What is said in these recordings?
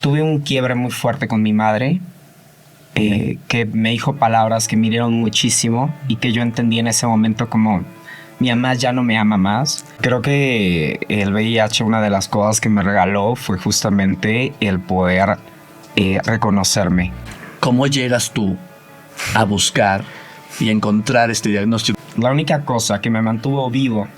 tuve un quiebre muy fuerte con mi madre, que me dijo palabras que me hirieron muchísimo y que yo entendí en ese momento como mi mamá ya no me ama más. Creo que el VIH, una de las cosas que me regaló fue justamente el poder reconocerme. ¿Cómo llegas tú a buscar y encontrar este diagnóstico? La única cosa que me mantuvo vivo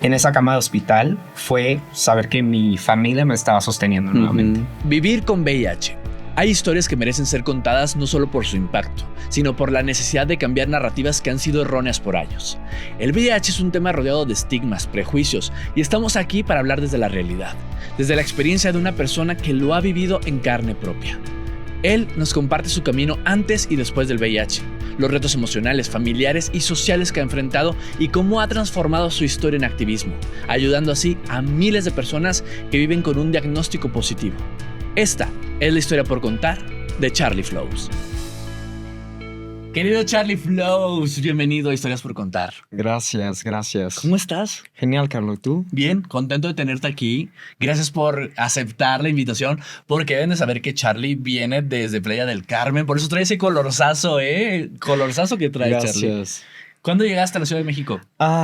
en esa cama de hospital fue saber que mi familia me estaba sosteniendo nuevamente. Vivir con VIH. Hay historias que merecen ser contadas no solo por su impacto, sino por la necesidad de cambiar narrativas que han sido erróneas por años. El VIH es un tema rodeado de estigmas, prejuicios, y estamos aquí para hablar desde la realidad, desde la experiencia de una persona que lo ha vivido en carne propia. Él nos comparte su camino antes y después del VIH, los retos emocionales, familiares y sociales que ha enfrentado y cómo ha transformado su historia en activismo, ayudando así a miles de personas que viven con un diagnóstico positivo. Esta es la historia por contar de Charlie Flows. Querido Charlie Flows, bienvenido a Historias por Contar. Gracias, gracias. ¿Cómo estás? Genial, Carlos. ¿Tú? Bien, contento de tenerte aquí. Gracias por aceptar la invitación, porque deben de saber que Charlie viene desde Playa del Carmen. Por eso trae ese colorzazo, colorzazo que trae. Gracias. Charlie. ¿Cuándo llegaste a la Ciudad de México?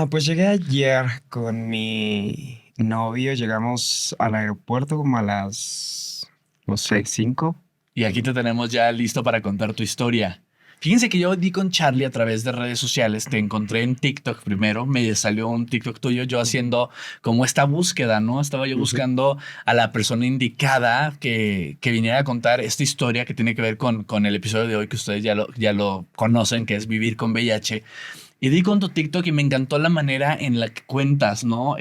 Pues llegué ayer con mi novio. Llegamos al aeropuerto como a las, no sé, 5. Y aquí te tenemos ya listo para contar tu historia. Fíjense que yo di con Charlie a través de redes sociales. Te encontré en TikTok primero. Me salió un TikTok tuyo yo haciendo como esta búsqueda, ¿no? Estaba yo buscando a la persona indicada que viniera a contar esta historia que tiene que ver con el episodio de hoy que ustedes ya lo conocen, que es Vivir con VIH. Y di con tu TikTok y me encantó la manera en la que cuentas, ¿no?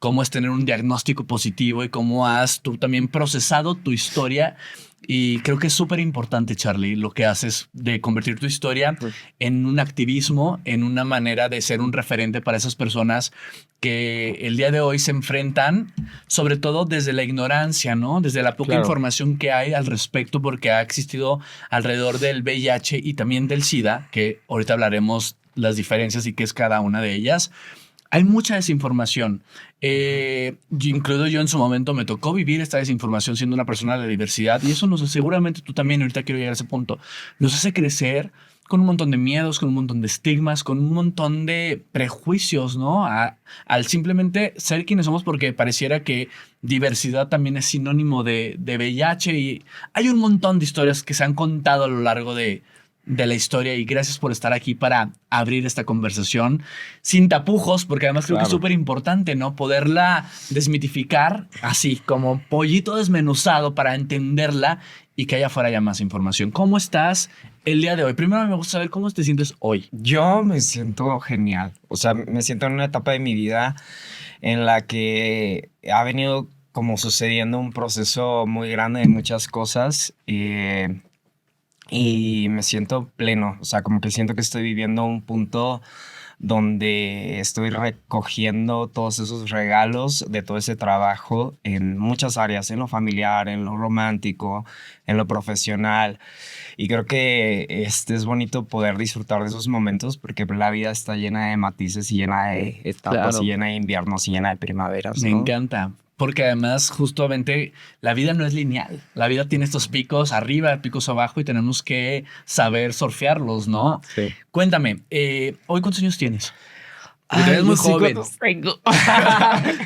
Cómo es tener un diagnóstico positivo y cómo has tú también procesado tu historia. Y creo que es súper importante, Charlie, lo que haces de convertir tu historia en un activismo, en una manera de ser un referente para esas personas que el día de hoy se enfrentan, sobre todo desde la ignorancia, ¿no? Desde la poca información que hay al respecto, porque ha existido alrededor del VIH y también del SIDA, que ahorita hablaremos las diferencias y qué es cada una de ellas. Hay mucha desinformación. Incluido yo en su momento me tocó vivir esta desinformación siendo una persona de la diversidad y eso seguramente tú también, ahorita quiero llegar a ese punto, nos hace crecer con un montón de miedos, con un montón de estigmas, con un montón de prejuicios, ¿no? Al simplemente ser quienes somos, porque pareciera que diversidad también es sinónimo de VIH y hay un montón de historias que se han contado a lo largo de la historia y gracias por estar aquí para abrir esta conversación sin tapujos, porque además creo que es súper importante, ¿no? Poderla desmitificar así, como pollito desmenuzado para entenderla y que allá afuera haya más información. ¿Cómo estás el día de hoy? Primero me gusta saber cómo te sientes hoy. Yo me siento genial. O sea, me siento en una etapa de mi vida en la que ha venido como sucediendo un proceso muy grande de muchas cosas y me siento pleno, o sea, como que siento que estoy viviendo un punto donde estoy recogiendo todos esos regalos de todo ese trabajo en muchas áreas, en lo familiar, en lo romántico, en lo profesional. Y creo que es bonito poder disfrutar de esos momentos porque la vida está llena de matices y llena de etapas y llena de inviernos y llena de primaveras, ¿no? Me encanta. Porque además justamente la vida no es lineal. La vida tiene estos picos arriba, picos abajo y tenemos que saber surfearlos, ¿no? Sí. Cuéntame, ¿hoy cuántos años tienes? Porque eres muy joven.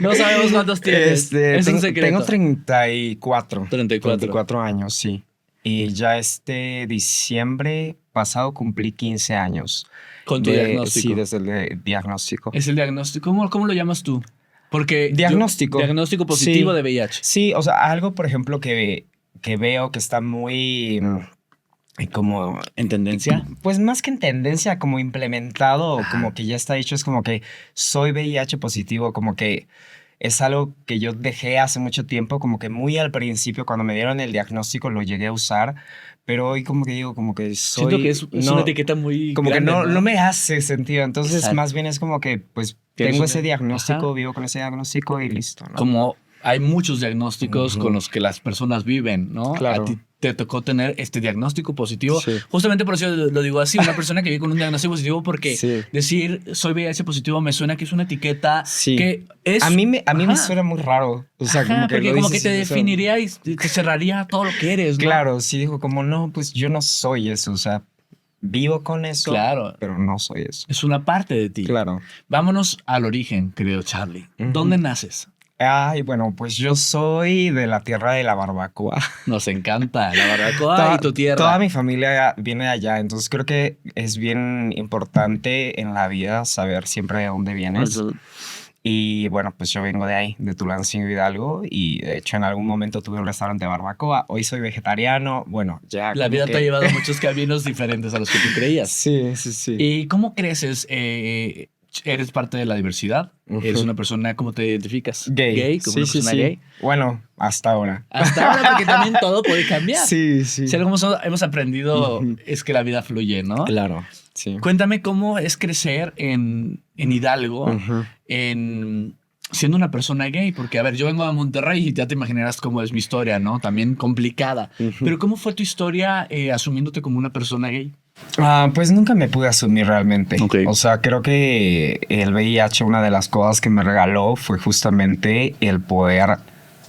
No sabemos cuántos tienes. Es un secreto. Tengo 34. 34. 34 años, sí. Y ya este diciembre pasado cumplí 15 años. ¿Con tu diagnóstico? Sí, desde el diagnóstico. ¿Es el diagnóstico? ¿Cómo lo llamas tú? Porque diagnóstico positivo de VIH. Sí, o sea, algo, por ejemplo, que veo que está muy como... ¿En tendencia? Pues más que en tendencia, como implementado, como que ya está dicho, es como que soy VIH positivo, como que es algo que yo dejé hace mucho tiempo, como que muy al principio, cuando me dieron el diagnóstico, lo llegué a usar, pero hoy como que digo, como que soy... Siento que es una etiqueta muy como grande, que no me hace sentido, entonces Exacto. Más bien es como que pues tengo ese diagnóstico, vivo con ese diagnóstico y listo, ¿no? Como hay muchos diagnósticos con los que las personas viven, ¿no? Claro. A ti te tocó tener este diagnóstico positivo. Sí. Justamente por eso lo digo así, una persona que vive con un diagnóstico positivo, porque Sí. decir soy VIH positivo me suena que es una etiqueta Sí. que es... A mí me Ajá. suena muy raro. O sea, Ajá, como que porque lo como que dices te y, o sea, definiría y te cerraría todo lo que eres, ¿no? claro, sí dijo como, no, pues yo no soy eso. O sea, vivo con eso, Claro. pero no soy eso. Es una parte de ti. Claro. Vámonos al origen, querido Charlie. Ujú. ¿Dónde naces? Ay, bueno, pues yo soy de la tierra de la barbacoa. Nos encanta la barbacoa y tu tierra. Toda mi familia viene de allá, entonces creo que es bien importante en la vida saber siempre de dónde vienes. Ujú. Y bueno, pues yo vengo de ahí, de Tulancingo Hidalgo, y de hecho en algún momento tuve un restaurante de barbacoa. Hoy soy vegetariano, bueno, ya La como vida que... te ha llevado a muchos caminos diferentes a los que tú creías. Sí, sí, sí. ¿Y cómo creces? ¿Eres parte de la diversidad? Ujú. ¿Eres una persona, cómo te identificas? Gay. ¿Como Sí, una sí, persona sí. gay? Bueno, hasta ahora. Hasta ahora, porque también todo puede cambiar. Sí, sí. Si algo hemos aprendido Ujú. es que la vida fluye, ¿no? Claro, sí. Cuéntame cómo es crecer en Hidalgo, Ujú. siendo una persona gay, porque a ver, yo vengo a Monterrey y ya te imaginarás cómo es mi historia, ¿no? También complicada. Ujú. Pero ¿cómo fue tu historia asumiéndote como una persona gay? Pues nunca me pude asumir realmente. Ok. O sea, creo que el VIH, una de las cosas que me regaló fue justamente el poder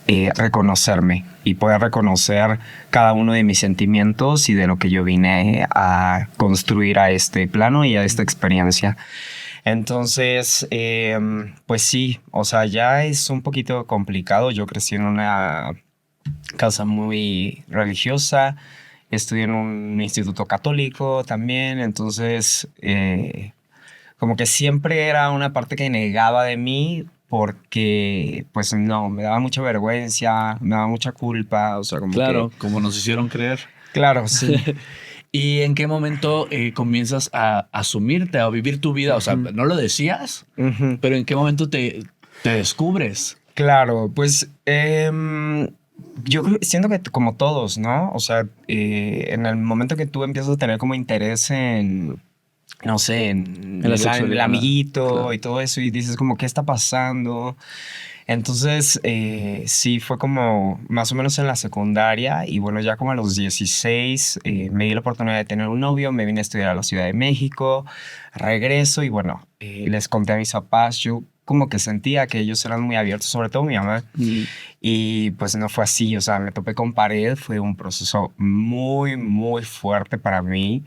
reconocerme y poder reconocer cada uno de mis sentimientos y de lo que yo vine a construir a este plano y a esta experiencia. Entonces, pues sí, o sea, ya es un poquito complicado. Yo crecí en una casa muy religiosa, estudié en un instituto católico también, entonces como que siempre era una parte que negaba de mí porque pues no, me daba mucha vergüenza, me daba mucha culpa, o sea, como Claro, que... como nos hicieron creer. Claro, sí. ¿Y en qué momento comienzas a asumirte, a vivir tu vida? O sea, Ujú. no lo decías, Ujú. pero ¿en qué momento te descubres? Claro, pues yo siento que como todos, ¿no? O sea, en el momento que tú empiezas a tener como interés en, no sé, en En la el sexualidad, amiguito claro. y todo eso, y dices como, ¿qué está pasando? Entonces, sí, fue como más o menos en la secundaria y bueno, ya como a los 16 me di la oportunidad de tener un novio, me vine a estudiar a la Ciudad de México, regreso y bueno, les conté a mis papás, yo como que sentía que ellos eran muy abiertos, sobre todo mi mamá, y pues no fue así, o sea, me topé con pared, fue un proceso muy, muy fuerte para mí.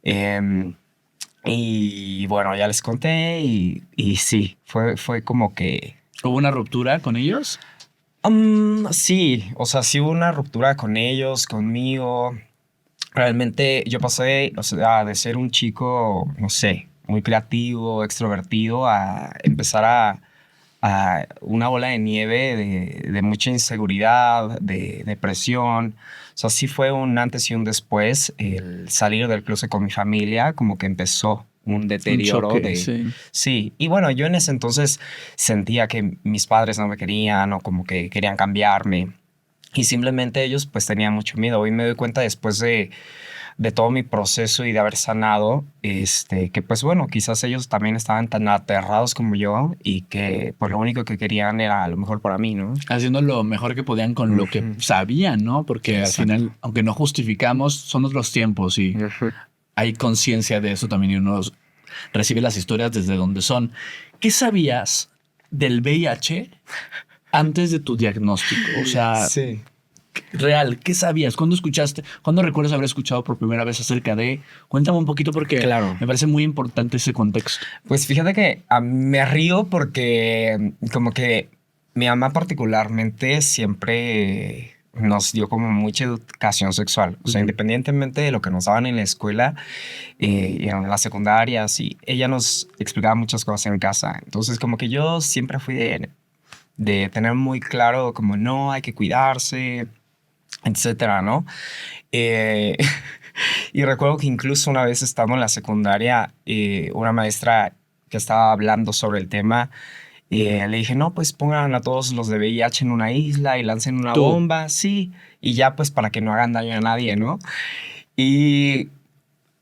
Em, y bueno, ya les conté y sí, fue como que... ¿Hubo una ruptura con ellos? Sí, o sea, sí hubo una ruptura con ellos, conmigo. Realmente yo pasé, o sea, de ser un chico, no sé, muy creativo, extrovertido, a empezar a una bola de nieve de mucha inseguridad, de depresión. O sea, sí fue un antes y un después. El salir del closet con mi familia, como que empezó un deterioro choque, de... sí. Sí, y bueno, yo en ese entonces sentía que mis padres no me querían o como que querían cambiarme. Y simplemente ellos pues tenían mucho miedo. Hoy me doy cuenta después de todo mi proceso y de haber sanado, que pues bueno, quizás ellos también estaban tan aterrados como yo y que pues lo único que querían era lo mejor para mí, ¿no? Haciendo lo mejor que podían con lo que Ujú. sabían, ¿no? Porque Exacto. al final, aunque no justificamos, son otros tiempos y hay conciencia de eso también y uno recibe las historias desde donde son. ¿Qué sabías del VIH antes de tu diagnóstico? O sea, Sí. real, ¿qué sabías? ¿Cuándo escuchaste? ¿Cuándo recuerdas haber escuchado por primera vez acerca de? Cuéntame un poquito porque Claro. me parece muy importante ese contexto. Pues fíjate que me río porque como que mi mamá particularmente siempre nos dio como mucha educación sexual. O sea, Ujú. independientemente de lo que nos daban en la escuela y en la secundaria, sí, ella nos explicaba muchas cosas en casa. Entonces como que yo siempre fui de tener muy claro como no, hay que cuidarse, etcétera, ¿no? Eh, y recuerdo que incluso una vez estando en la secundaria, una maestra que estaba hablando sobre el tema, le dije, no, pues pongan a todos los de VIH en una isla y lancen una Tú. bomba, sí, y ya pues para que no hagan daño a nadie, ¿no? Y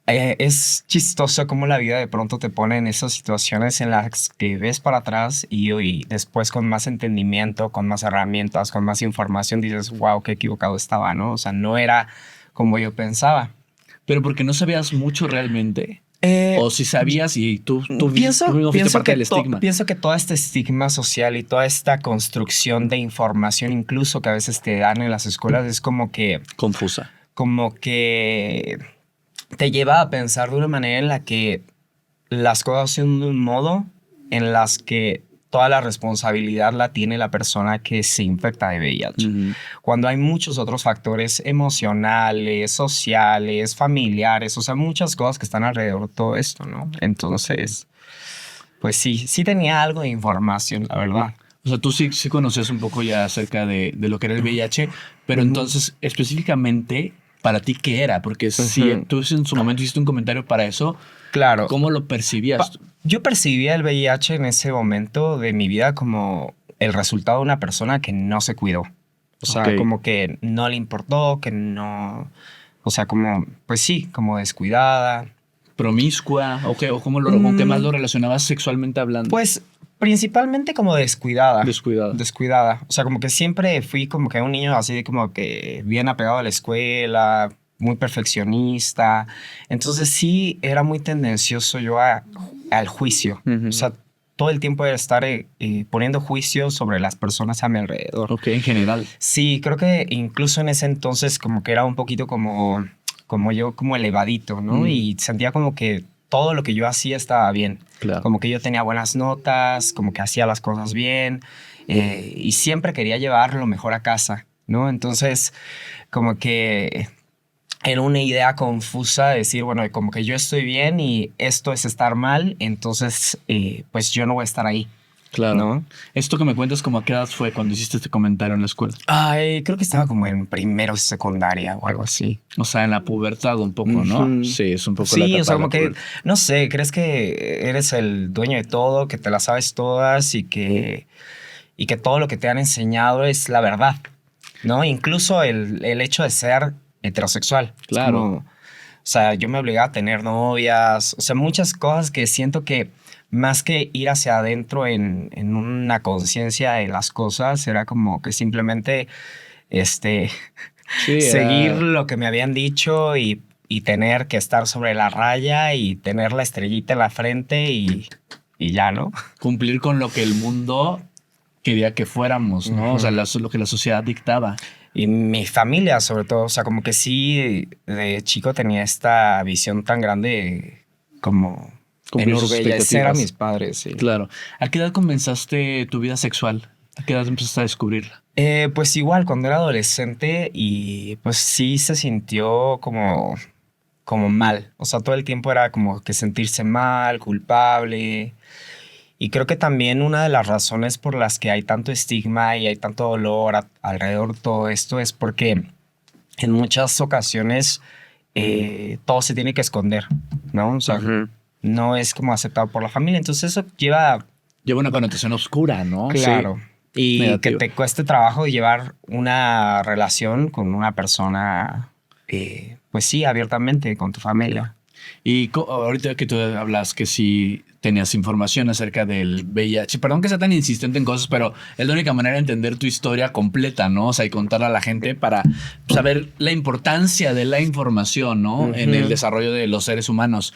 Es chistoso cómo la vida de pronto te pone en esas situaciones en las que ves para atrás y después con más entendimiento, con más herramientas, con más información, dices, wow, qué equivocado estaba, ¿no? O sea, no era como yo pensaba. Pero porque no sabías mucho realmente. Eh, O si sabías y tú pienso, mismo fuiste pienso, parte que del estigma. pienso que todo este estigma social y toda esta construcción de información, incluso que a veces te dan en las escuelas, es Confusa. como que te lleva a pensar de una manera en la que las cosas son de un modo en las que toda la responsabilidad la tiene la persona que se infecta de VIH. Cuando hay muchos otros factores emocionales, sociales, familiares, o sea, muchas cosas que están alrededor de todo esto, ¿no? Entonces, pues sí tenía algo de información, la verdad. O sea, tú sí conocías un poco ya acerca de lo que era el VIH, pero entonces, específicamente, ¿para ti qué era? Porque si tú en su momento hiciste un comentario para eso, Claro. ¿cómo lo percibías tú? Yo percibía el VIH en ese momento de mi vida como el resultado de una persona que no se cuidó. O sea, Ok. como que no le importó, que no... O sea, como, pues sí, como descuidada. ¿Promiscua? ¿O con qué más lo relacionabas sexualmente hablando? Pues principalmente como descuidada. Descuidada. Descuidada. O sea, como que siempre fui como que un niño así como que bien apegado a la escuela, muy perfeccionista. Entonces sí era muy tendencioso yo al juicio. O sea, todo el tiempo era estar poniendo juicios sobre las personas a mi alrededor. Ok, en general. Sí, creo que incluso en ese entonces como que era un poquito como yo, como elevadito, ¿no? Y sentía como que todo lo que yo hacía estaba bien. Claro. Como que yo tenía buenas notas, como que hacía las cosas bien y siempre quería llevar lo mejor a casa, ¿no? Entonces, como que era una idea confusa de decir, bueno, como que yo estoy bien y esto es estar mal, entonces, pues yo no voy a estar ahí. Claro. ¿No? Esto que me cuentas, ¿cómo a qué edad fue cuando hiciste este comentario en la escuela? Ay, creo que estaba como en primero o secundaria o algo así. O sea, en la pubertad un poco, ¿no? Sí, es un poco la Sí, etapa o sea, de la como que, pubertad. no sé, crees que eres el dueño de todo, que te las sabes todas y que todo lo que te han enseñado es la verdad, ¿no? Incluso el hecho de ser heterosexual. Claro. Es como, o sea, yo me obligaba a tener novias, o sea, muchas cosas que siento que más que ir hacia adentro en una conciencia de las cosas, era como que simplemente, Sí, seguir era lo que me habían dicho y tener que estar sobre la raya y tener la estrellita en la frente y ya, ¿no? cumplir con lo que el mundo quería que fuéramos, ¿no? O sea, lo que la sociedad dictaba. Y mi familia, sobre todo, o sea, como que sí, de chico tenía esta visión tan grande como Cumplir sus enorgullecer a expectativas. mis padres, sí. Claro. ¿A qué edad comenzaste tu vida sexual? ¿A qué edad empezaste a descubrirla? Pues igual, cuando era adolescente y pues sí se sintió como mal. O sea, todo el tiempo era como que sentirse mal, culpable. Y creo que también una de las razones por las que hay tanto estigma y hay tanto dolor alrededor de todo esto es porque en muchas ocasiones todo se tiene que esconder, ¿no? O sea, no es como aceptado por la familia. Entonces eso lleva, Lleva una connotación oscura, ¿no? claro, y Negativo. que te cueste trabajo llevar una relación con una persona, pues sí, abiertamente con tu familia. Y ahorita que tú hablas que sí tenías información acerca del VIH, perdón que sea tan insistente en cosas, pero es la única manera de entender tu historia completa, ¿no? O sea, y contarla a la gente para saber la importancia de la información, ¿no? En el desarrollo de los seres humanos.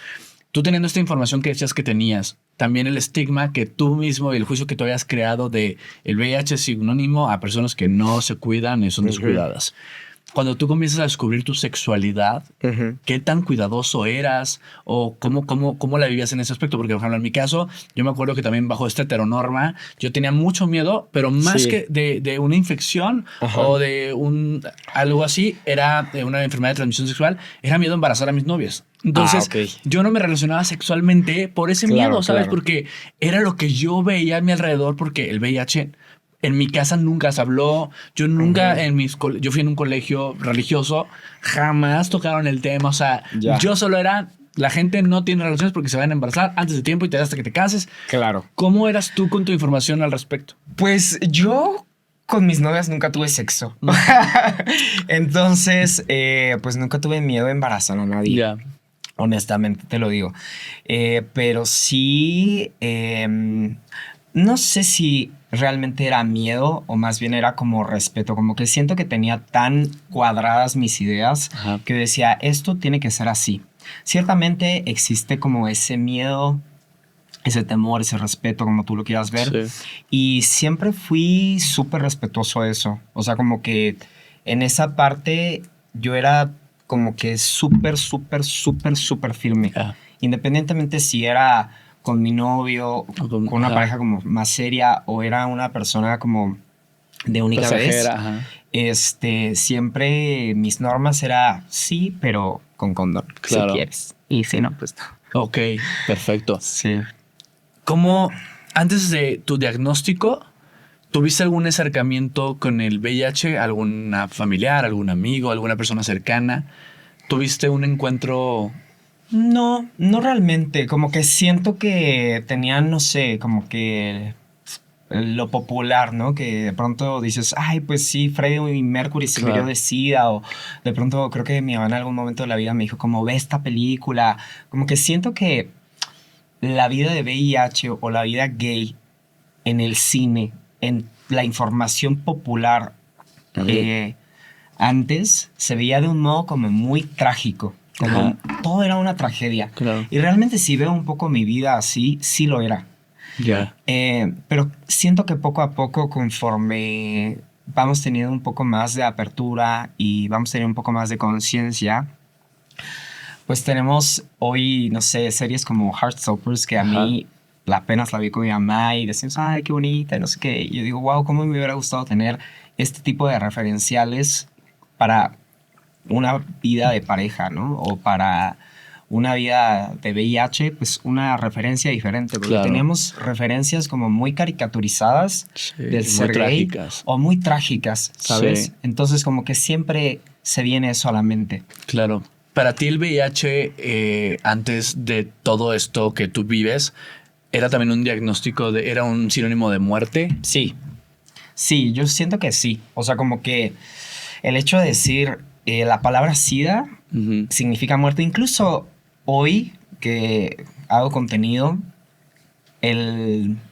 Tú teniendo esta información que decías que tenías, también el estigma que tú mismo y el juicio que tú habías creado de el VIH es sinónimo a personas que no se cuidan y son descuidadas. Cuando tú comienzas a descubrir tu sexualidad, ¿qué tan cuidadoso eras? ¿O cómo la vivías en ese aspecto? Porque, por ejemplo, en mi caso, yo me acuerdo que también bajo esta heteronorma, yo tenía mucho miedo, pero más que de una infección o de algo así, era de una enfermedad de transmisión sexual, era miedo a embarazar a mis novias. Entonces, yo no me relacionaba sexualmente por ese miedo, ¿sabes? Porque era lo que yo veía a mi alrededor, porque el VIH... En mi casa nunca se habló. Yo nunca yo fui en un colegio religioso, jamás tocaron el tema. O sea, yo solo era, la gente no tiene relaciones porque se van a embarazar antes de tiempo y te da hasta que te cases. Claro. ¿Cómo eras tú con tu información al respecto? Pues yo con mis novias nunca tuve sexo. Entonces, pues nunca tuve miedo de embarazar a nadie. Ya. honestamente te lo digo. Pero sí, no sé si realmente era miedo o más bien era como respeto, como que siento que tenía tan cuadradas mis ideas Ajá. que decía, esto tiene que ser así. Ciertamente existe como ese miedo, ese temor, ese respeto, como tú lo quieras ver. Sí. Y siempre fui súper respetuoso de eso. O sea, como que en esa parte yo era como que súper, súper, súper, súper firme. Ya. Independientemente si era con mi novio, O con- con una ajá. pareja como más seria o era una persona como de única vez. Pasajera, ajá. Siempre mis normas era sí, pero con condón, Claro. si quieres. Y si no, pues no. Ok, perfecto. Sí. ¿Cómo, antes de tu diagnóstico, tuviste algún acercamiento con el VIH? ¿Alguna familiar, algún amigo, alguna persona cercana? ¿Tuviste un encuentro? No, no realmente. Como que siento que tenían, no sé, como que lo popular, ¿no? Que de pronto dices, ay, pues sí, Freddie Mercury se murió Claro. de SIDA. O de pronto creo que mi mamá en algún momento de la vida me dijo, como ve esta película. Como que siento que la vida de VIH o la vida gay en el cine, en la información popular, antes se veía de un modo como muy trágico, como todo era una tragedia. Claro. Y realmente si veo un poco mi vida así, sí lo era. Ya. Pero siento que poco a poco, conforme vamos teniendo un poco más de apertura y vamos teniendo un poco más de conciencia, pues tenemos hoy, no sé, series como Heartstoppers que a mí apenas la vi con mi mamá y decimos, ay, qué bonita, y no sé qué. Y yo digo, wow, cómo me hubiera gustado tener este tipo de referenciales para una vida de pareja, ¿no? O para una vida de VIH, pues una referencia diferente, porque Claro. teníamos referencias como muy caricaturizadas del muy ser gay trágicas. o muy trágicas, ¿sabes? Sí. Entonces como que siempre se viene eso a la mente. Claro. Para ti el VIH, antes de todo esto que tú vives, ¿era también un diagnóstico era un sinónimo de muerte? Sí, sí, yo siento que sí. O sea, como que el hecho de decir la palabra SIDA significa muerte. Incluso hoy que hago contenido,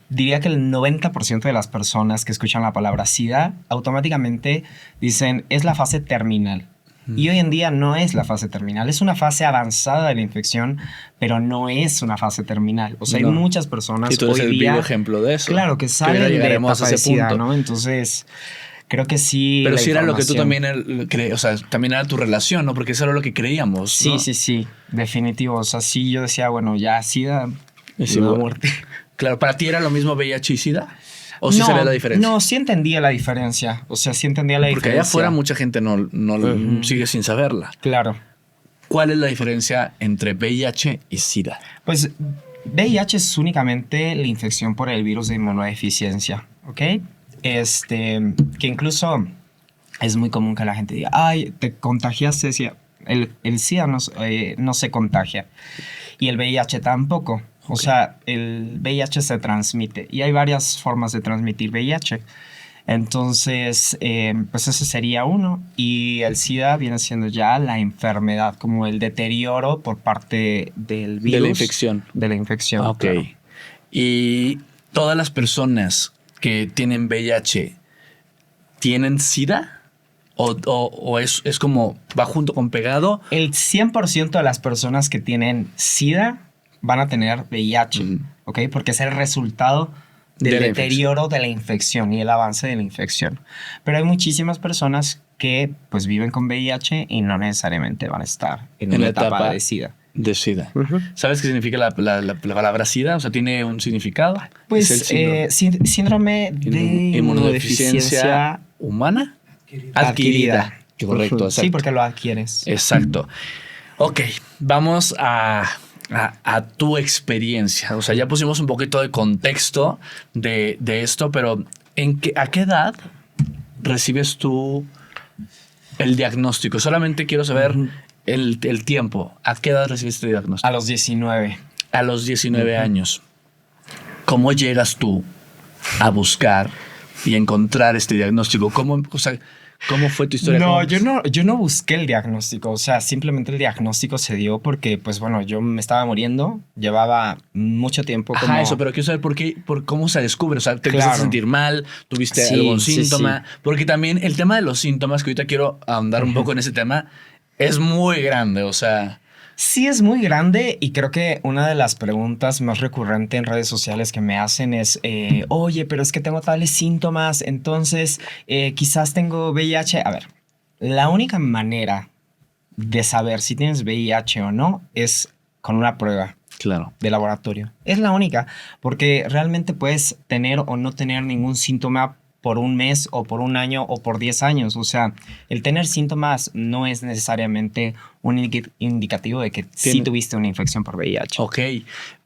diría que el 90% de las personas que escuchan la palabra SIDA automáticamente dicen es la fase terminal. Y hoy en día no es la fase terminal, es una fase avanzada de la infección, pero no es una fase terminal. O sea, No. hay muchas personas Y tú eres hoy el día, vivo ejemplo de eso. claro, que ahora salen de llegaremos etapa a de ese SIDA, punto. ¿no? Entonces, creo que sí. Pero la sí era lo que tú información- también crees, o sea, también era tu relación, ¿no? Porque eso era lo que creíamos, Sí, ¿no? sí, sí, definitivo. O sea, sí, yo decía, bueno, ya SIDA, Es una igual. muerte. Claro, ¿para ti era lo mismo VIH y SIDA? ¿O sí sabía la diferencia? No, sí entendía la diferencia. O sea, sí entendía la Porque diferencia. allá afuera mucha gente no sigue sin saberla. Claro. ¿Cuál es la diferencia entre VIH y SIDA? Pues VIH es únicamente la infección por el virus de inmunodeficiencia, ¿ok? Que incluso es muy común que la gente diga, ay, te contagiaste, decía, el SIDA no se contagia y el VIH tampoco. O sea, el VIH se transmite y hay varias formas de transmitir VIH. Entonces, pues ese sería uno. Y el SIDA viene siendo ya la enfermedad, como el deterioro por parte del virus. De la infección. De la infección. Ok. Claro. Y todas las personas que tienen VIH, ¿tienen SIDA? ¿O es como va junto con pegado? El 100% de las personas que tienen SIDA van a tener VIH, ¿ok? Porque es el resultado del De la deterioro de la infección y el avance de la infección. Pero hay muchísimas personas que pues viven con VIH y no necesariamente van a estar en una la etapa de SIDA. De SIDA. ¿Sabes qué significa la palabra SIDA? O sea, ¿tiene un significado? Pues ¿Es el síndrome de inmunodeficiencia humana adquirida. Correcto, exacto. Sí, porque lo adquieres. Exacto. Ok, vamos a tu experiencia. O sea, ya pusimos un poquito de contexto de esto, pero ¿a qué edad recibes tú el diagnóstico? Solamente quiero saber el tiempo. ¿A qué edad recibiste el diagnóstico? A los 19. A los 19 años. ¿Cómo llegas tú a buscar y encontrar este diagnóstico? ¿Cómo fue tu historia? No, yo no busqué el diagnóstico, o sea, simplemente el diagnóstico se dio porque, pues bueno, yo me estaba muriendo, llevaba mucho tiempo como... Ajá, eso, pero quiero saber por cómo se descubre. O sea, ¿te empezaste a Claro. sentir mal? ¿Tuviste Sí, algún sí, síntoma? sí. Porque también el tema de los síntomas, que ahorita quiero ahondar un poco en ese tema, es muy grande. O sea, Sí, es muy grande y creo que una de las preguntas más recurrentes en redes sociales que me hacen es, oye, pero es que tengo tales síntomas, entonces quizás tengo VIH. A ver, la única manera de saber si tienes VIH o no es con una prueba claro. de laboratorio. Es la única, porque realmente puedes tener o no tener ningún síntoma por un mes o por un año o por 10 años. O sea, el tener síntomas no es necesariamente un indicativo de que sí tuviste una infección por VIH. Ok,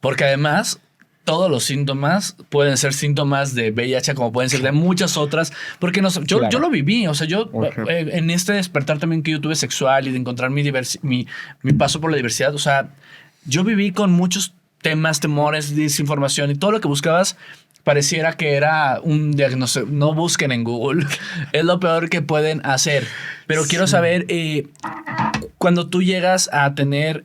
porque además todos los síntomas pueden ser síntomas de VIH como pueden ser de muchas otras, porque yo lo viví, o sea, yo en este despertar también que yo tuve sexual y de encontrar mi paso por la diversidad, o sea, yo viví con muchos temas, temores, desinformación y todo lo que buscabas pareciera que era un diagnóstico. No busquen en Google, es lo peor que pueden hacer. Pero quiero saber, cuando tú llegas a tener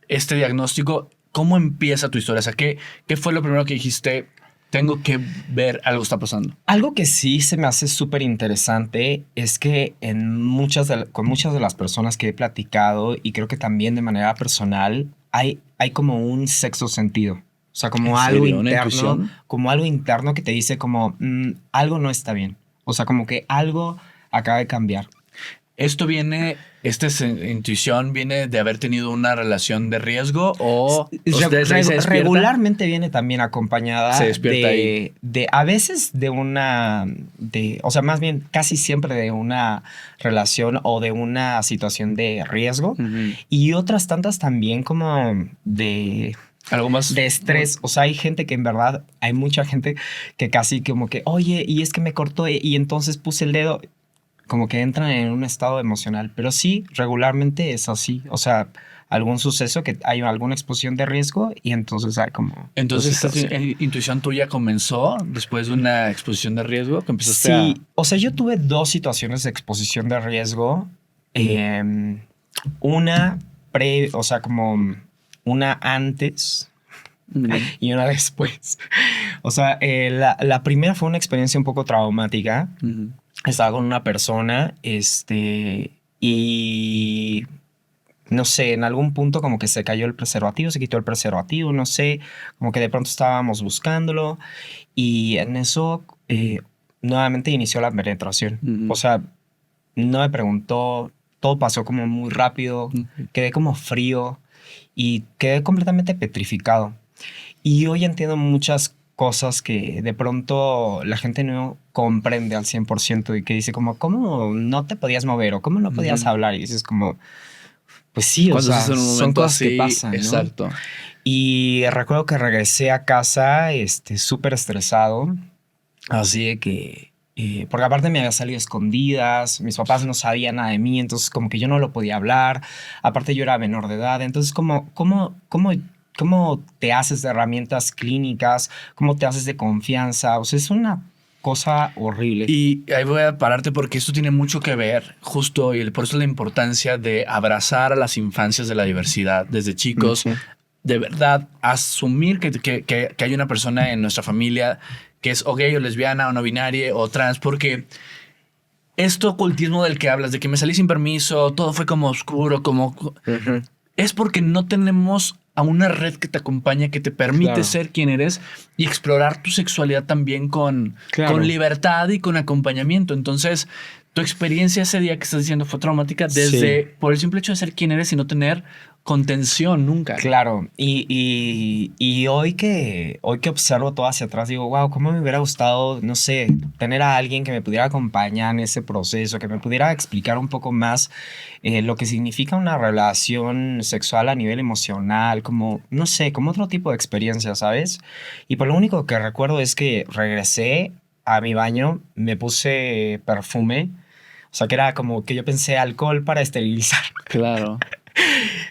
este diagnóstico, ¿cómo empieza tu historia? O sea, ¿qué fue lo primero que dijiste? Tengo que ver, algo está pasando. Algo que sí se me hace súper interesante es que con muchas de las personas que he platicado y creo que también de manera personal, hay como un sexto sentido. O sea, como algo interno, como algo interno que te dice como algo no está bien. O sea, como que algo acaba de cambiar. ¿Esto viene, esta intuición viene de haber tenido una relación de riesgo o regularmente viene también acompañada se despierta de a veces o sea, más bien casi siempre de una relación o de una situación de riesgo y otras tantas también como de... Algo más de estrés. O sea, hay gente que en verdad, hay mucha gente que casi como que, oye, y es que me cortó y entonces puse el dedo, como que entran en un estado emocional. Pero sí, regularmente es así. O sea, algún suceso que hay alguna exposición de riesgo y entonces hay como... Entonces, ¿esta intuición tuya comenzó después de una exposición de riesgo que empezaste Sí, o sea, yo tuve dos situaciones de exposición de riesgo. Una o sea, como una antes y una después. O sea, la primera fue una experiencia un poco traumática. Estaba con una persona, y no sé, en algún punto como que se cayó el preservativo, se quitó el preservativo, no sé, como que de pronto estábamos buscándolo y en eso nuevamente inició la penetración. O sea, no me preguntó, todo pasó como muy rápido, quedé como frío y quedé completamente petrificado. Y hoy entiendo muchas cosas que de pronto la gente no comprende al 100% y que dice como, ¿cómo no te podías mover o cómo no podías hablar? Y dices como, pues sí, o sea, son cosas que pasan, ¿no? Exacto. Y recuerdo que regresé a casa súper estresado, así de que... porque aparte me había salido a escondidas, mis papás no sabían nada de mí, entonces como que yo no lo podía hablar, aparte yo era menor de edad, entonces ¿cómo te haces de herramientas clínicas? ¿Cómo te haces de confianza? O sea, es una cosa horrible. Y ahí voy a pararte porque esto tiene mucho que ver justo y por eso la importancia de abrazar a las infancias de la diversidad desde chicos. De verdad, asumir que hay una persona en nuestra familia que es o gay o lesbiana o no binaria o trans, porque esto ocultismo del que hablas, de que me salí sin permiso, todo fue como oscuro, como... Es porque no tenemos a una red que te acompaña, que te permite ser quien eres y explorar tu sexualidad también con libertad y con acompañamiento. Entonces, tu experiencia ese día que estás diciendo fue traumática por el simple hecho de ser quien eres y no tener contención nunca. Claro, y hoy que observo todo hacia atrás, digo, wow, cómo me hubiera gustado, no sé, tener a alguien que me pudiera acompañar en ese proceso, que me pudiera explicar un poco más lo que significa una relación sexual a nivel emocional, como, no sé, como otro tipo de experiencia, ¿sabes? Y por lo único que recuerdo es que regresé a mi baño, me puse perfume, o sea, que era como que yo pensé alcohol para esterilizar. Claro.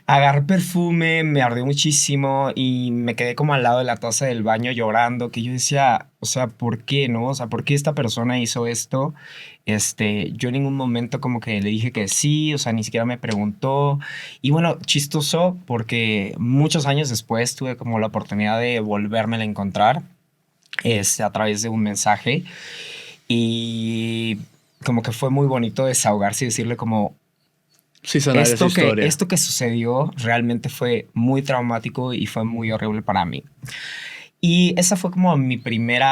Agarré perfume, me ardió muchísimo y me quedé como al lado de la taza del baño llorando, que yo decía, o sea, ¿por qué, no? O sea, ¿por qué esta persona hizo esto? Yo en ningún momento como que le dije que sí, o sea, ni siquiera me preguntó. Y bueno, chistoso porque muchos años después tuve como la oportunidad de volvérmela a encontrar, a través de un mensaje y como que fue muy bonito desahogarse y decirle como, Sí, sonar esa historia. esto que sucedió realmente fue muy traumático y fue muy horrible para mí. Y esa fue como mi primer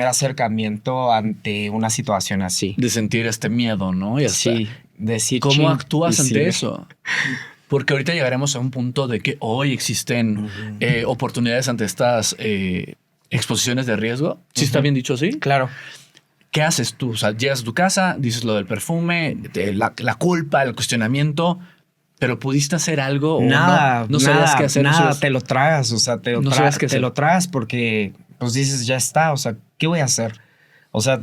acercamiento ante una situación así. De sentir este miedo, ¿no? Y hasta, Sí, decir, ¿cómo "Chin", actúas y ante sí. eso? Porque ahorita llegaremos a un punto de que hoy existen oportunidades ante estas exposiciones de riesgo. ¿Sí está bien dicho así? Claro. ¿Qué haces tú? O sea, llegas a tu casa, dices lo del perfume, la culpa, el cuestionamiento, pero ¿pudiste hacer algo o no? Nada, No sabías qué nada, hacer. nada, te lo tragas, o sea, No sabías qué te hacer. lo tragas porque, pues dices, ya está, o sea, ¿qué voy a hacer? O sea,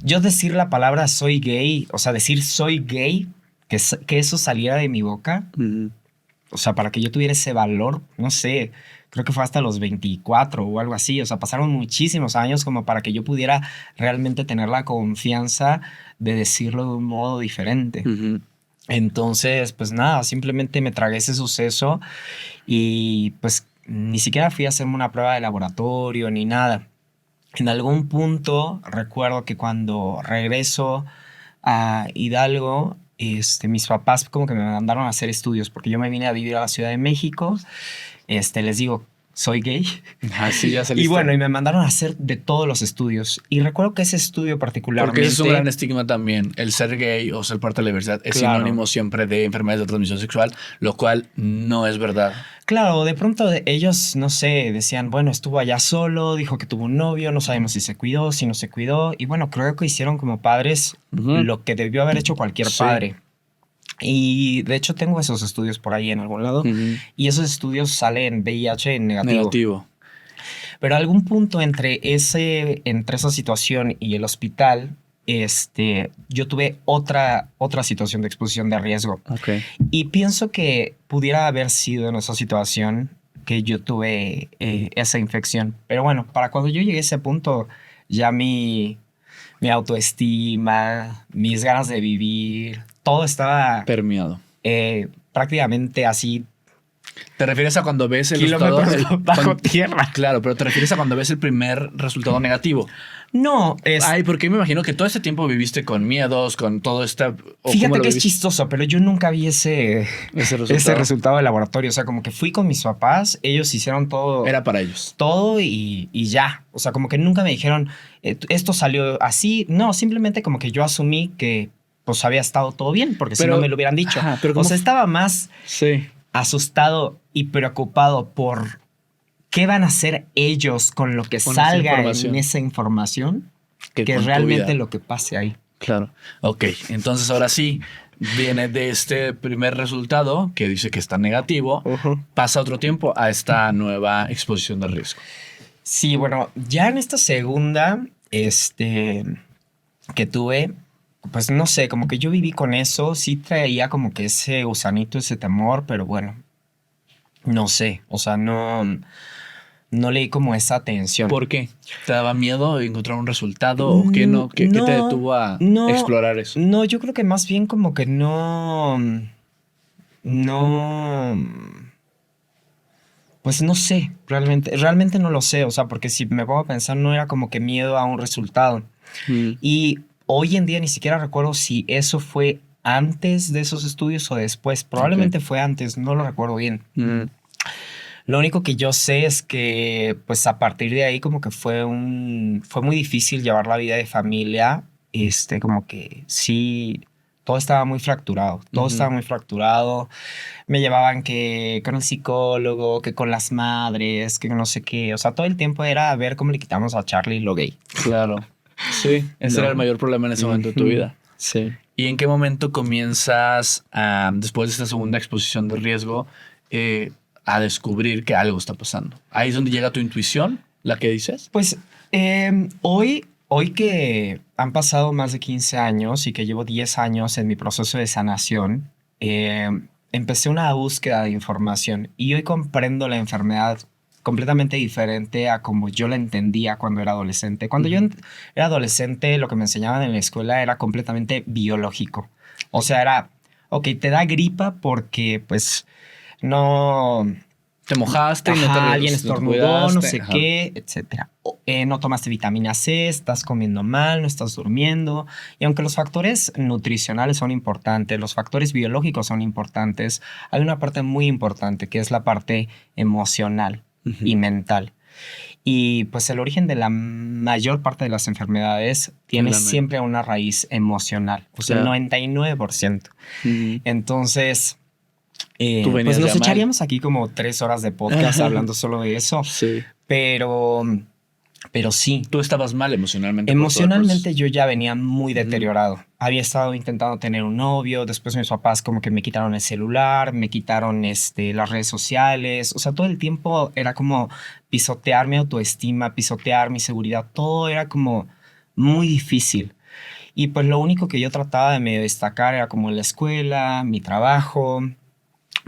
yo decir la palabra soy gay, o sea, decir soy gay, que eso saliera de mi boca, o sea, para que yo tuviera ese valor, no sé, creo que fue hasta los 24 o algo así, o sea, pasaron muchísimos años como para que yo pudiera realmente tener la confianza de decirlo de un modo diferente. Entonces, pues nada, simplemente me tragué ese suceso y pues ni siquiera fui a hacerme una prueba de laboratorio ni nada. En algún punto recuerdo que cuando regreso a Hidalgo, mis papás como que me mandaron a hacer estudios porque yo me vine a vivir a la Ciudad de México. Les digo, soy gay. Así ya Y saliste. bueno, y me mandaron a hacer de todos los estudios. Y recuerdo que ese estudio particularmente... Porque ese es un gran estigma también. El ser gay o ser parte de la diversidad es Claro. sinónimo siempre de enfermedades de transmisión sexual, lo cual no es verdad. Claro, de pronto ellos, no sé, decían, bueno, estuvo allá solo, dijo que tuvo un novio, no sabemos si se cuidó, si no se cuidó. Y bueno, creo que hicieron como padres lo que debió haber hecho cualquier Sí. padre. Y de hecho tengo esos estudios por ahí en algún lado. Y esos estudios salen VIH en negativo. Pero a algún punto entre esa situación y el hospital, yo tuve otra situación de exposición de riesgo. Okay. Y pienso que pudiera haber sido en esa situación que yo tuve esa infección. Pero bueno, para cuando yo llegué a ese punto, ya mi autoestima, mis ganas de vivir, todo estaba permeado. Prácticamente así. ¿Te refieres a cuando ves el resultado bajo tierra? Claro, pero te refieres a cuando ves el primer resultado negativo. No, Ay, porque me imagino que todo este tiempo viviste con miedos, con todo este... Fíjate que es chistoso, pero yo nunca vi ese resultado de laboratorio. O sea, como que fui con mis papás, ellos hicieron todo. Era para ellos. Todo y ya. O sea, como que nunca me dijeron, esto salió así. No, simplemente como que yo asumí que pues había estado todo bien, porque si no me lo hubieran dicho. Ajá, pero o sea, estaba más sí. asustado y preocupado por qué van a hacer ellos con lo que salga en esa información que realmente lo que pase ahí. Claro. Ok, entonces ahora sí, viene de este primer resultado que dice que está negativo, pasa otro tiempo a esta nueva exposición de riesgo. Sí, bueno, ya en esta segunda, que tuve, pues no sé, como que yo viví con eso, sí traía como que ese gusanito, ese temor, pero bueno, no sé, o sea, no leí como esa atención. ¿Por qué? ¿Te daba miedo encontrar un resultado o qué no? ¿Qué te detuvo a explorar eso? No, yo creo que más bien como que pues no sé, realmente no lo sé, o sea, porque si me pongo a pensar no era como que miedo a un resultado. Y hoy en día ni siquiera recuerdo si eso fue antes de esos estudios o después. Probablemente fue antes, no lo recuerdo bien. Lo único que yo sé es que pues a partir de ahí como que fue muy difícil llevar la vida de familia. Como que sí, todo estaba muy fracturado. Todo estaba muy fracturado. Me llevaban que con el psicólogo, que con las madres, que no sé qué. O sea, todo el tiempo era ver cómo le quitamos a Charlie lo gay. Claro. Sí, ese era el mayor problema en ese momento de tu vida. Sí. ¿Y en qué momento comienzas, después de esta segunda exposición de riesgo, a descubrir que algo está pasando? ¿Ahí es donde llega tu intuición, la que dices? Pues hoy que han pasado más de 15 años y que llevo 10 años en mi proceso de sanación, empecé una búsqueda de información y hoy comprendo la enfermedad completamente diferente a como yo la entendía cuando era adolescente. Cuando yo era adolescente, lo que me enseñaban en la escuela era completamente biológico. O sea, era, ok, te da gripa porque pues no... Te mojaste, Ajá, alguien no te estornudó, no cuidaste. sé Ajá. qué, etcétera. No tomaste vitamina C, estás comiendo mal, no estás durmiendo. Y aunque los factores nutricionales son importantes, los factores biológicos son importantes, hay una parte muy importante que es la parte emocional y mental. Y pues el origen de la mayor parte de las enfermedades tiene siempre una raíz emocional, o sea, el 99%. Entonces... Tú venías pues nos ya mal. echaríamos aquí como 3 horas de podcast hablando solo de eso. Sí. Pero sí. Tú estabas mal emocionalmente. Emocionalmente yo ya venía muy deteriorado. Había estado intentando tener un novio, después mis papás como que me quitaron el celular, me quitaron las redes sociales. O sea, todo el tiempo era como pisotear mi autoestima, pisotear mi seguridad. Todo era como muy difícil. Y pues lo único que yo trataba de medio destacar era como la escuela, mi trabajo.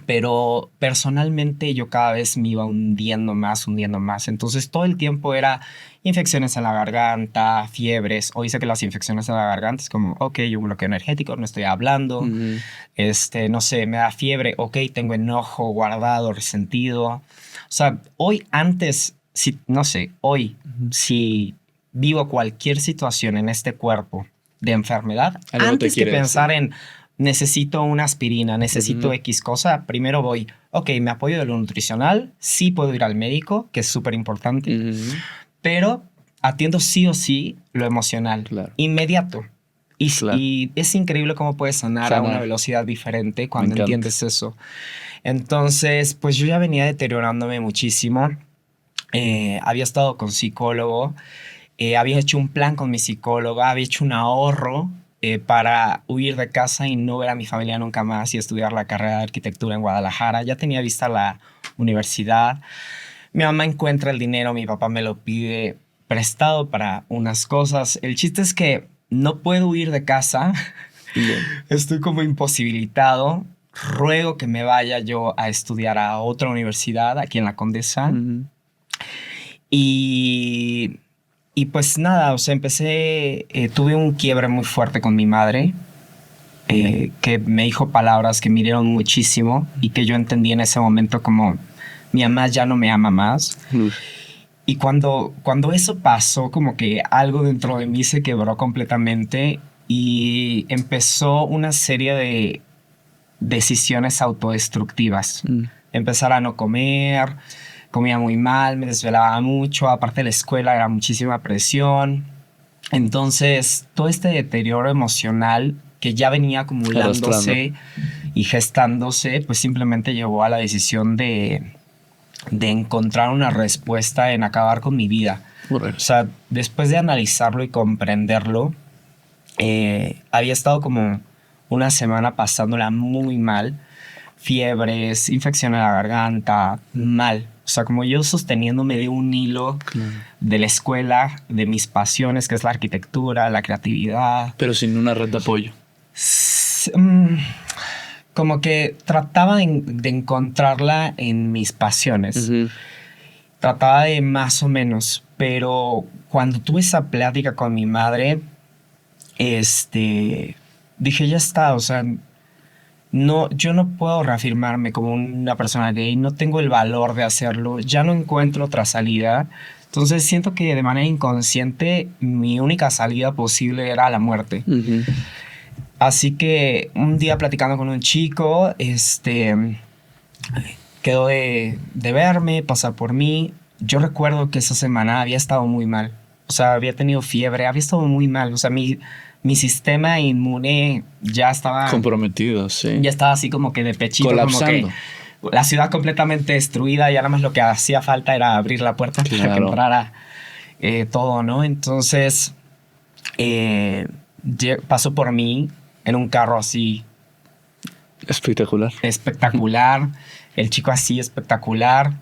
Pero personalmente yo cada vez me iba hundiendo más, hundiendo más. Entonces todo el tiempo era infecciones en la garganta, fiebres. Hoy sé que las infecciones en la garganta es como, ok, un bloqueo energético, no estoy hablando. No sé, me da fiebre, ok, tengo enojo guardado, resentido. O sea, hoy antes, si, no sé, hoy, si vivo cualquier situación en este cuerpo de enfermedad, antes que pensar en necesito una aspirina, necesito X cosa, primero voy, ok, me apoyo de lo nutricional, sí puedo ir al médico, que es súper importante, pero atiendo sí o sí lo emocional, inmediato. Y es increíble cómo puedes sanar a una velocidad diferente cuando entiendes eso. Entonces, pues yo ya venía deteriorándome muchísimo. Había estado con psicólogo, había hecho un plan con mi psicóloga, había hecho un ahorro para huir de casa y no ver a mi familia nunca más y estudiar la carrera de arquitectura en Guadalajara. Ya tenía vista la universidad. Mi mamá encuentra el dinero, mi papá me lo pide prestado para unas cosas. El chiste es que no puedo huir de casa. Estoy como imposibilitado. Ruego que me vaya yo a estudiar a otra universidad aquí en La Condesa. Y pues nada, o sea, tuve un quiebre muy fuerte con mi madre, que me dijo palabras que me hirieron muchísimo y que yo entendí en ese momento como mi mamá ya no me ama más. Y cuando eso pasó, como que algo dentro de mí se quebró completamente y empezó una serie de decisiones autodestructivas. Empezar a no comer, comía muy mal, me desvelaba mucho, aparte de la escuela era muchísima presión. Entonces, todo este deterioro emocional que ya venía acumulándose y gestándose, pues simplemente llevó a la decisión de encontrar una respuesta en acabar con mi vida. O sea, después de analizarlo y comprenderlo, había estado como una semana pasándola muy mal, fiebres, infección en la garganta, mal. O sea, como yo sosteniéndome de un hilo de la escuela, de mis pasiones, que es la arquitectura, la creatividad. Pero sin una red de apoyo. Como que trataba de encontrarla en mis pasiones. Trataba de más o menos, pero cuando tuve esa plática con mi madre, dije, ya está, o sea, no, yo no puedo reafirmarme como una persona gay, no tengo el valor de hacerlo, ya no encuentro otra salida. Entonces siento que de manera inconsciente mi única salida posible era la muerte. Así que un día platicando con un chico, quedó de verme, pasar por mí. Yo recuerdo que esa semana había estado muy mal. O sea, había tenido fiebre, había estado muy mal. O sea, mi sistema inmune ya estaba... comprometido, sí. Ya estaba así como que de pechito. Colapsando. Como que la ciudad completamente destruida y nada más lo que hacía falta era abrir la puerta para que entrara todo, ¿no? Entonces, pasó por mí en un carro así... espectacular. Espectacular. El chico así espectacular.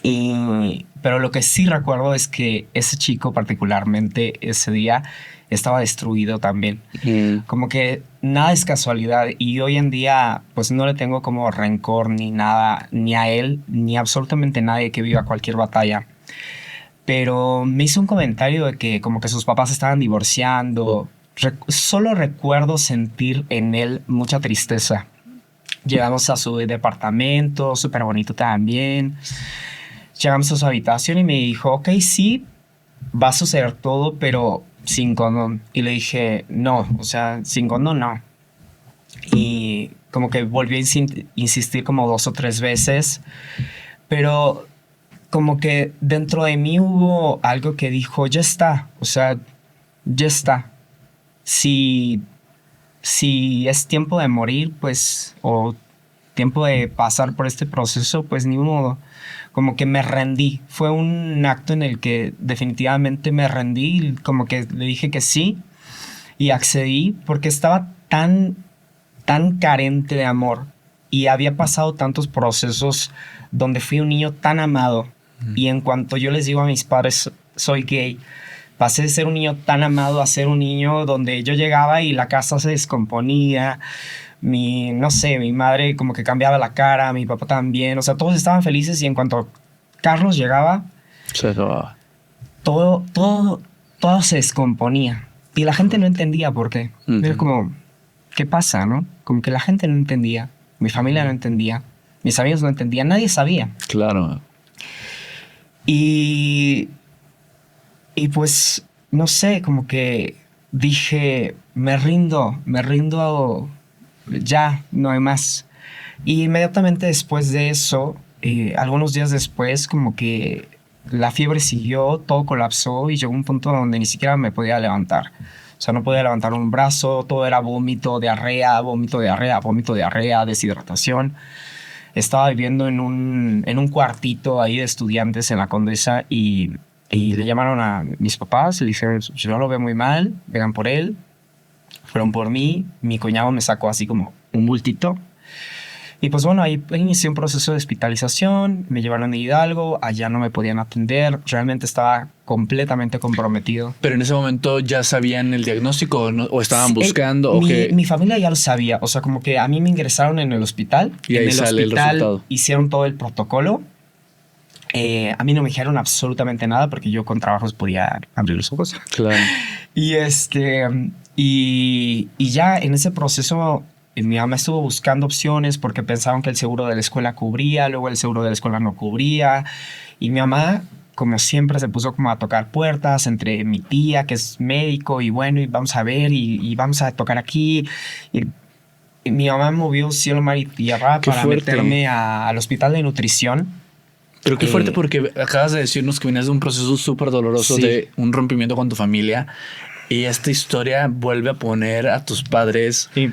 Pero lo que sí recuerdo es que ese chico particularmente ese día estaba destruido también. Mm. Como que nada es casualidad y hoy en día pues no le tengo como rencor ni nada, ni a él, ni a absolutamente nadie que viva cualquier batalla. Pero me hizo un comentario de que como que sus papás estaban divorciando. Solo recuerdo sentir en él mucha tristeza. Llegamos a su departamento, súper bonito también. Llegamos a su habitación y me dijo, ok, sí, va a suceder todo, pero sin condón. Y le dije, no, o sea, sin condón no. Y como que volvió a insistir como 2 o 3 veces, pero como que dentro de mí hubo algo que dijo, ya está, o sea, ya está. Si, si es tiempo de morir, pues, o tiempo de pasar por este proceso, pues ni modo. Como que me rendí. Fue un acto en el que definitivamente me rendí, como que le dije que sí y accedí porque estaba tan carente de amor y había pasado tantos procesos donde fui un niño tan amado y en cuanto yo les digo a mis padres soy gay, pasé de ser un niño tan amado a ser un niño donde yo llegaba y la casa se descomponía, no sé, mi madre como que cambiaba la cara, mi papá también, o sea, todos estaban felices y en cuanto Carlos llegaba, Se acababa. todo se descomponía y la gente no entendía por qué. Era como, ¿qué pasa, no? Como que la gente no entendía, mi familia no entendía, mis amigos no entendían, nadie sabía. Claro. Y pues, no sé, como que dije, me rindo, ya, no hay más. Y inmediatamente después de eso, algunos días después, como que la fiebre siguió, todo colapsó y llegó un punto donde ni siquiera me podía levantar. O sea, no podía levantar un brazo, todo era vómito, diarrea, vómito, diarrea, vómito, diarrea, deshidratación. Estaba viviendo en un cuartito ahí de estudiantes en la Condesa y le llamaron a mis papás, le dijeron, yo lo veo muy mal, vengan por él. Fueron por mí, mi cuñado me sacó así como un bultito. Y pues bueno, ahí inicié un proceso de hospitalización, me llevaron a Hidalgo, allá no me podían atender, realmente estaba completamente comprometido. Pero en ese momento ya sabían el diagnóstico o estaban buscando. Mi familia ya lo sabía, o sea, como que a mí me ingresaron en el hospital. Y ahí en el sale el hospital resultado. hicieron todo el protocolo. A mí no me dijeron absolutamente nada porque yo con trabajos podía abrir los ojos. Claro. Y y ya en ese proceso mi mamá estuvo buscando opciones porque pensaban que el seguro de la escuela cubría, luego el seguro de la escuela no cubría. Y mi mamá, como siempre, se puso como a tocar puertas entre mi tía, que es médico, y bueno, y vamos a ver, y vamos a tocar aquí. Y mi mamá movió cielo, mar y tierra Qué para fuerte. meterme al hospital de nutrición. Pero qué fuerte porque acabas de decirnos que vienes de un proceso súper doloroso, Sí. de un rompimiento con tu familia, y esta historia vuelve a poner a tus padres Sí.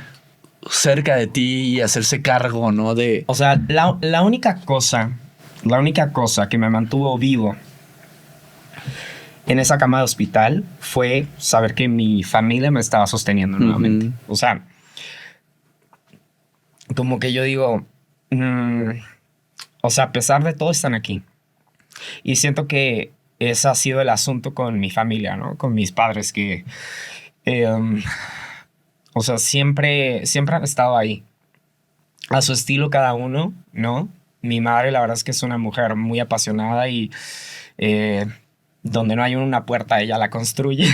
cerca de ti y hacerse cargo, ¿no? O sea, la única cosa que me mantuvo vivo en esa cama de hospital fue saber que mi familia me estaba sosteniendo nuevamente. O sea, como que yo digo, o sea, a pesar de todo están aquí. Y siento que ese ha sido el asunto con mi familia, ¿no? Con mis padres que, o sea, siempre han estado ahí. A su estilo cada uno, ¿no? Mi madre, la verdad es que es una mujer muy apasionada y donde no hay una puerta, ella la construye.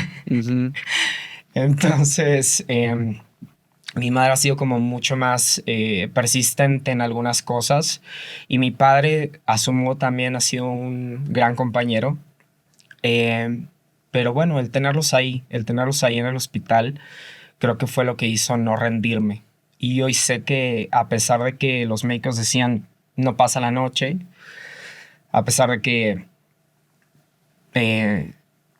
Entonces, mi madre ha sido como mucho más persistente en algunas cosas y mi padre, a su modo, también ha sido un gran compañero. Pero bueno, el tenerlos ahí en el hospital, creo que fue lo que hizo no rendirme. Y hoy sé que a pesar de que los médicos decían no pasa la noche, a pesar de que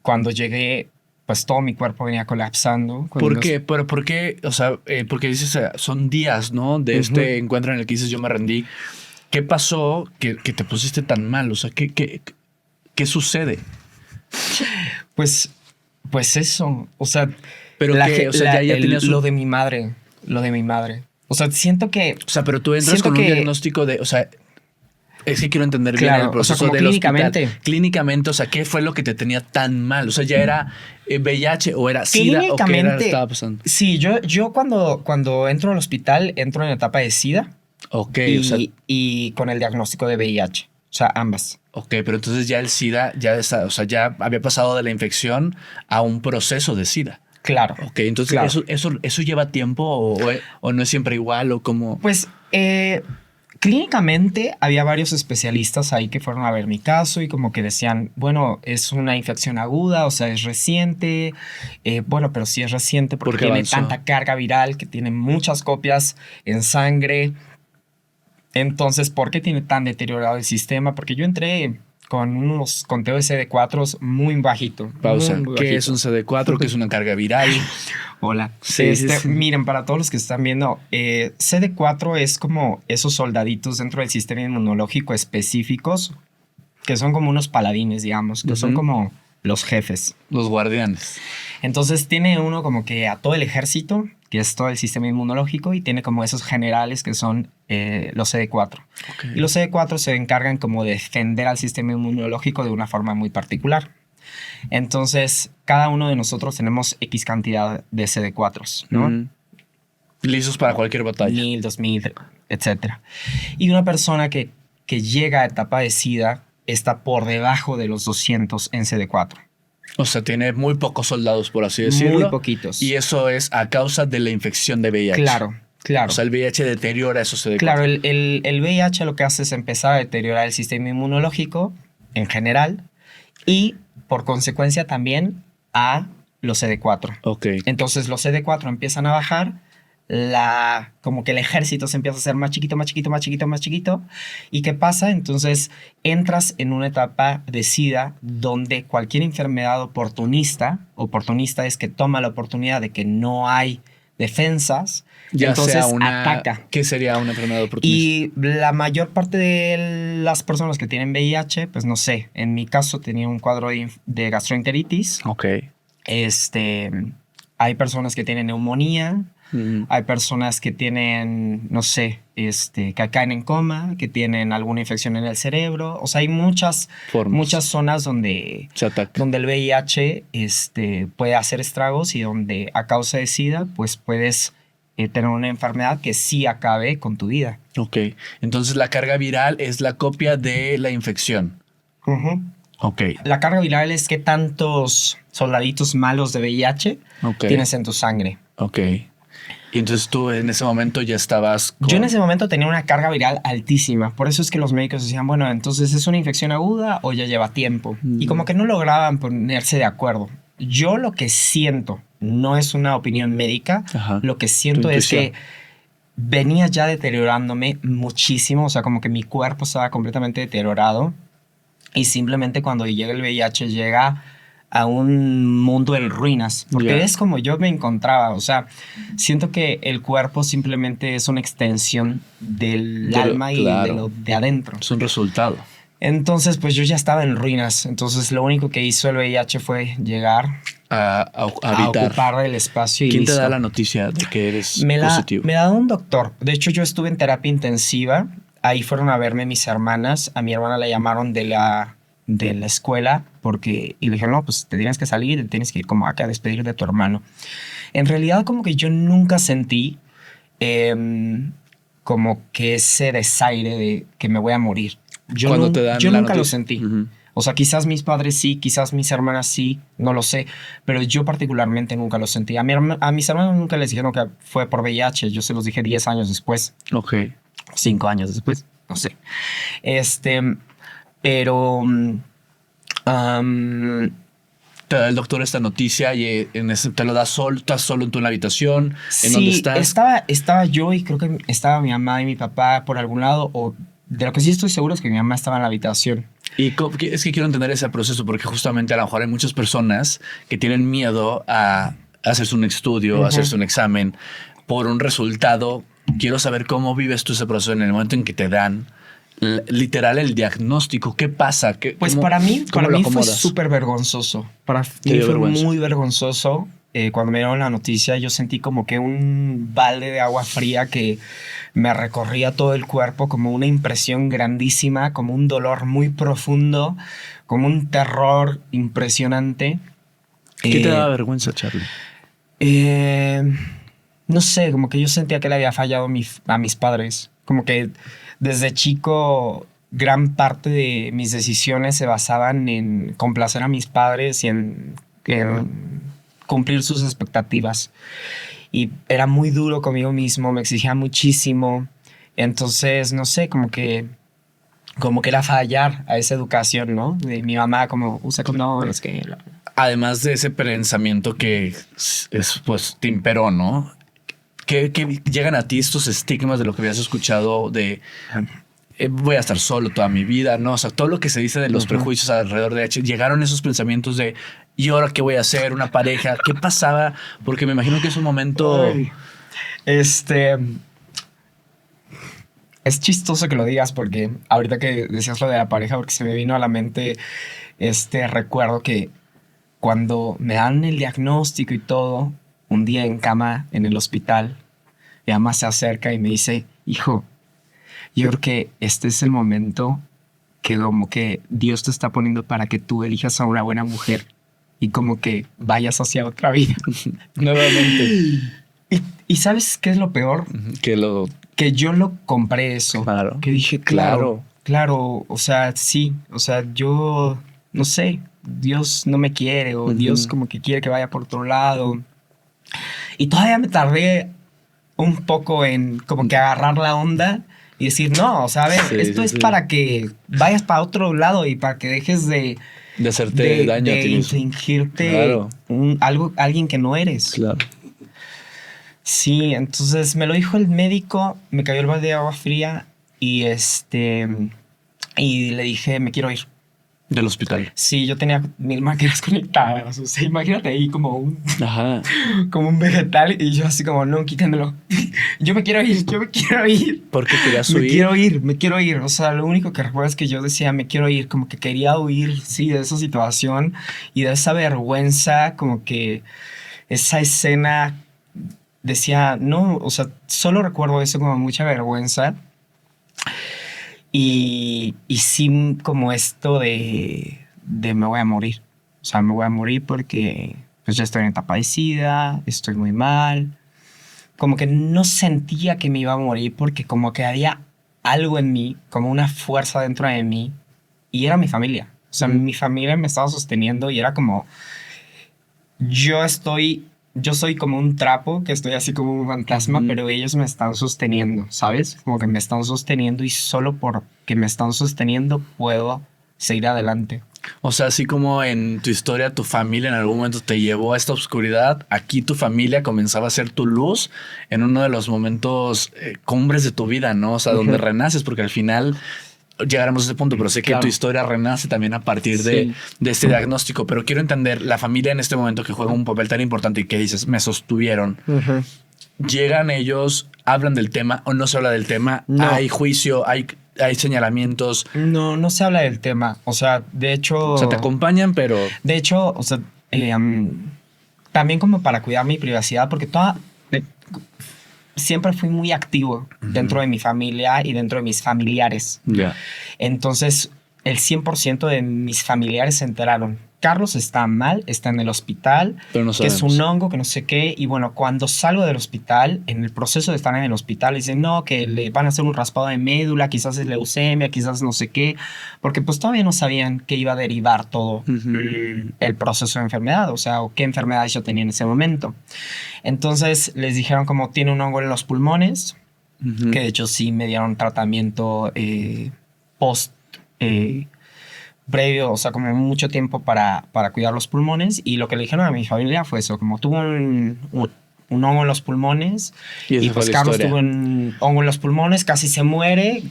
cuando llegué, pues todo mi cuerpo venía colapsando. ¿Por qué? ¿Pero por qué? O sea, porque dices, son días, ¿no? De este encuentro en el que dices yo me rendí. ¿Qué pasó que te pusiste tan mal? O sea, ¿qué sucede? Pues eso, o sea, Pero ya tenías lo de mi madre. O sea, siento que... O sea, pero tú entras con un diagnóstico de... O sea, Es que quiero entender bien Claro, el proceso o sea, como del clínicamente. hospital. Clínicamente, o sea, ¿qué fue lo que te tenía tan mal? O sea, ¿ya era VIH o era SIDA o qué estaba pasando? Sí, yo cuando entro al hospital entro en etapa de SIDA Ok, o sea, y con el diagnóstico de VIH. O sea, ambas. ok, pero entonces ya el SIDA o sea, ya había pasado de la infección a un proceso de SIDA. Claro. Ok, entonces Claro. eso lleva tiempo o no es siempre igual o cómo. Pues clínicamente había varios especialistas ahí que fueron a ver mi caso y como que decían, bueno, es una infección aguda, o sea, es reciente. Bueno, pero sí es reciente porque Porque tiene avanzó. tanta carga viral, que tiene muchas copias en sangre. Entonces, ¿por qué tiene tan deteriorado el sistema? Porque yo entré con unos conteos de CD4 muy bajito. Pausa. Muy ¿Qué bajito. es un CD4? ¿Qué es una carga viral? Hola. Sí, sí, sí. Miren, para todos los que están viendo, CD4 es como esos soldaditos dentro del sistema inmunológico específicos que son como unos paladines, digamos, que son Ujú. como los jefes. Los guardianes. Entonces tiene uno como que a todo el ejército, que es todo el sistema inmunológico, y tiene como esos generales que son los CD4. Ok. Y los CD4 se encargan como de defender al sistema inmunológico de una forma muy particular. Entonces, cada uno de nosotros tenemos X cantidad de CD4s, ¿no? Ujú. Listos para cualquier batalla. 1000, 2000, etc. Y una persona que llega a etapa de SIDA está por debajo de los 200 en CD4. O sea, tiene muy pocos soldados, por así decirlo. Muy poquitos. Y eso es a causa de la infección de VIH. Claro, claro. O sea, el VIH deteriora esos CD4. Claro, el VIH lo que hace es empezar a deteriorar el sistema inmunológico en general y por consecuencia también a los CD4. Ok. Entonces los CD4 empiezan a bajar, como que el ejército se empieza a hacer más chiquito, más chiquito, más chiquito, más chiquito. ¿Y qué pasa? Entonces entras en una etapa de SIDA donde cualquier enfermedad oportunista es que toma la oportunidad de que no hay defensas, Ya entonces sea una... ataca. ¿Qué sería una enfermedad oportunista? Y la mayor parte de las personas que tienen VIH, pues no sé, en mi caso tenía un cuadro de gastroenteritis. Ok. Hay personas que tienen neumonía, Ujú. hay personas que tienen, no sé, que caen en coma, que tienen alguna infección en el cerebro. O sea, hay muchas zonas donde Se ataca. el VIH puede hacer estragos y donde a causa de SIDA, pues puedes tener una enfermedad que sí acabe con tu vida. Ok. Entonces la carga viral es la copia de la infección. Ujú. Ok. La carga viral es qué tantos soldaditos malos de VIH Ok. tienes en tu sangre. Ok. Y entonces tú en ese momento ya estabas Yo en ese momento tenía una carga viral altísima. Por eso es que los médicos decían, bueno, entonces ¿es una infección aguda o ya lleva tiempo? Y como que no lograban ponerse de acuerdo. Yo lo que siento, no es una opinión médica, Ajá. lo que siento Tu es que intuición. venía ya deteriorándome muchísimo. O sea, como que mi cuerpo estaba completamente deteriorado. Y simplemente cuando llega el VIH llega a un mundo en ruinas, porque Ya. es como yo me encontraba, o sea, siento que el cuerpo simplemente es una extensión del alma y claro. de lo de adentro. Es un resultado. Entonces, pues yo ya estaba en ruinas, entonces lo único que hizo el VIH fue llegar A a habitar. ocupar el espacio y ¿Quién te listo. da la noticia de que eres Me positivo? la da un doctor. De hecho, yo estuve en terapia intensiva. Ahí fueron a verme mis hermanas. A mi hermana la llamaron de la escuela y le dijeron, no, pues te tienes que salir, te tienes que ir como acá a despedir de tu hermano. En realidad, como que yo nunca sentí como que ese desaire de que me voy a morir. Cuando te dan yo la nunca lo noticia. sentí. Ujú. O sea, quizás mis padres sí, quizás mis hermanas sí, no lo sé, pero yo particularmente nunca lo sentí. A mis hermanos nunca les dijeron que fue por VIH, yo se los dije 10 años después, Ok. 5 años después, no sé. Pero Te da el doctor esta noticia y te lo da solo, estás solo en la habitación. ¿En sí, dónde estás? estaba yo y creo que estaba mi mamá y mi papá por algún lado, o de lo que sí estoy seguro es que mi mamá estaba en la habitación. Y es que quiero entender ese proceso porque justamente a lo mejor hay muchas personas que tienen miedo a hacerse un estudio, Ujú. hacerse un examen por un resultado. Quiero saber cómo vives tú ese proceso en el momento en que te dan literal el diagnóstico. ¿Qué pasa? Pues ¿Cómo- para mí cómo lo fue acomodas? súper vergonzoso. Para Te mí dio fue vergüenza. muy vergonzoso. Cuando me dieron la noticia, yo sentí como que un balde de agua fría que me recorría todo el cuerpo como una impresión grandísima, como un dolor muy profundo, como un terror impresionante. ¿Qué te daba vergüenza, Charlie? No sé, como que yo sentía que le había fallado a mis padres. Como que desde chico gran parte de mis decisiones se basaban en complacer a mis padres y en cumplir sus expectativas. Y era muy duro conmigo mismo, me exigía muchísimo. Entonces, no sé, como que era fallar a esa educación, ¿no? De mi mamá, como usa condones, que... Además de ese pensamiento que pues te imperó, ¿no? ¿Qué llegan a ti estos estigmas de lo que habías escuchado de voy a estar solo toda mi vida, ¿no? O sea, todo lo que se dice de los prejuicios alrededor de H. Llegaron esos pensamientos de ¿y ahora qué voy a hacer? ¿Una pareja? ¿Qué pasaba? Porque me imagino que es un momento... Ay, es chistoso que lo digas porque ahorita que decías lo de la pareja, porque se me vino a la mente recuerdo que cuando me dan el diagnóstico y todo, un día en cama en el hospital, mi mamá se acerca y me dice, hijo, yo creo que este es el momento que como que Dios te está poniendo para que tú elijas a una buena mujer y como que vayas hacia otra vida. Nuevamente. ¿Y sabes qué es lo peor? Que yo lo compré eso. Claro. Que dije, claro, o sea, sí, o sea, yo no sé, Dios no me quiere o Dios como que quiere que vaya por otro lado. Y todavía me tardé un poco en como que agarrar la onda y decir, no, o sea, a ver, esto es para que vayas para otro lado y para que dejes de hacerte daño a ti mismo. Infringirte alguien que no eres. Claro. Sí, entonces me lo dijo el médico, me cayó el balde de agua fría y y le dije, me quiero ir. Del hospital. Sí, yo tenía 1000 máquinas conectadas, o sea, imagínate ahí como un vegetal y yo así como, no, quítamelo. Yo me quiero ir. ¿Por qué querías huir? Me quiero ir. O sea, lo único que recuerdo es que yo decía, me quiero ir, como que quería huir, sí, de esa situación y de esa vergüenza, como que esa escena... Decía, no, o sea, solo recuerdo eso como mucha vergüenza. Y sí, como esto de me voy a morir. O sea, me voy a morir porque pues ya estoy en etapa de SIDA, estoy muy mal. Como que no sentía que me iba a morir porque como que había algo en mí, como una fuerza dentro de mí. Y era mi familia. O sea, mi familia me estaba sosteniendo y era como, yo soy como un trapo, que estoy así como un fantasma, pero ellos me están sosteniendo, ¿sabes? Como que me están sosteniendo y solo porque me están sosteniendo puedo seguir adelante. O sea, así como en tu historia, tu familia en algún momento te llevó a esta oscuridad, aquí tu familia comenzaba a ser tu luz en uno de los momentos cumbres de tu vida, ¿no? O sea, donde renaces, porque al final... Llegaremos a ese punto, pero sé que tu historia renace también a partir de este diagnóstico. Pero quiero entender, la familia en este momento que juega un papel tan importante y que dices, me sostuvieron. ¿Llegan ellos, hablan del tema o no se habla del tema? No. ¿Hay juicio? ¿Hay señalamientos? No se habla del tema. O sea, de hecho... O sea, te acompañan, pero... De hecho, o sea, también como para cuidar mi privacidad, porque siempre fui muy activo dentro de mi familia y dentro de mis familiares. Entonces, el 100% de mis familiares se enteraron. Carlos está mal, está en el hospital, pero no que es un hongo, que no sé qué. Y bueno, cuando salgo del hospital, en el proceso de estar en el hospital, dicen, no, que le van a hacer un raspado de médula, quizás es leucemia, quizás no sé qué. Porque pues todavía no sabían qué iba a derivar todo el proceso de enfermedad, o sea, o qué enfermedades yo tenía en ese momento. Entonces les dijeron como tiene un hongo en los pulmones, que de hecho sí me dieron tratamiento previo, o sea, como mucho tiempo para cuidar los pulmones. Y lo que le dijeron a mi familia fue eso, como tuvo un hongo en los pulmones y pues Carlos tuvo un hongo en los pulmones, casi se muere.